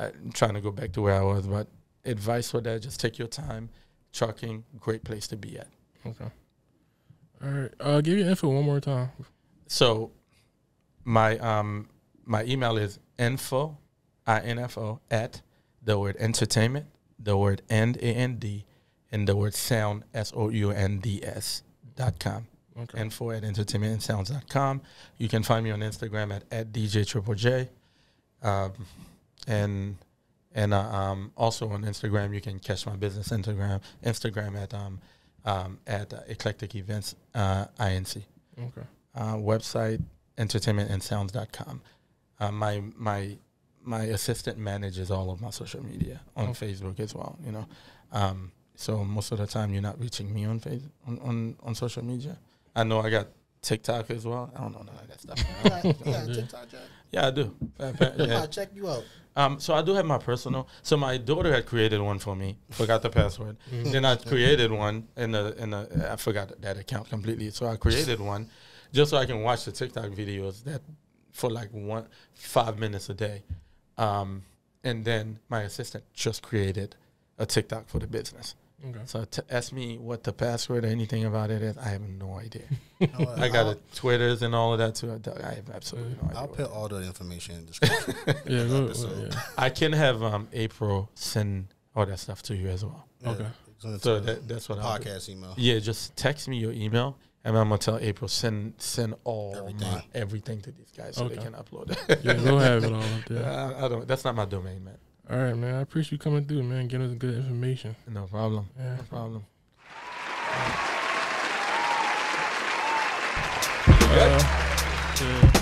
I'm trying to go back to where I was, but advice for that, just take your time. Trucking, great place to be at. Okay. All right. Give your info one more time. So my email is info at the word entertainment, the word AND, and the word sound SOUNDS.com. Okay. Info at entertainmentandsounds.com. You can find me on Instagram at DJ Triple J. And also on Instagram, you can catch my business Instagram at Eclectic Events INC. Okay. Website entertainmentandsounds.com. My assistant manages all of my social media on Facebook as well. So most of the time you're not reaching me on on social media. I know I got TikTok as well. I don't know none of that stuff. Yeah, TikTok, Jack. Yeah, I do. I'll check you out. So I do have my personal. So my daughter had created one for me. Forgot the password. Then I created one I forgot that account completely. So I created one just so I can watch the TikTok videos that for like 5 minutes a day. And then my assistant just created a TikTok for the business. Okay. So ask me what the password or anything about it is. I have no idea. I got Twitters and all of that too. I have absolutely no idea. I'll put all the information in the description. Yeah. I can have April send all that stuff to you as well. Okay. So that's what I'll do. Podcast email. Yeah, just text me your email And I'm gonna tell April send all everything to these guys so they can upload it. Yeah, we'll have it all up there. I don't. That's not my domain, man. All right, man. I appreciate you coming through, man. Giving us good information. No problem. Yeah. No problem. Yeah.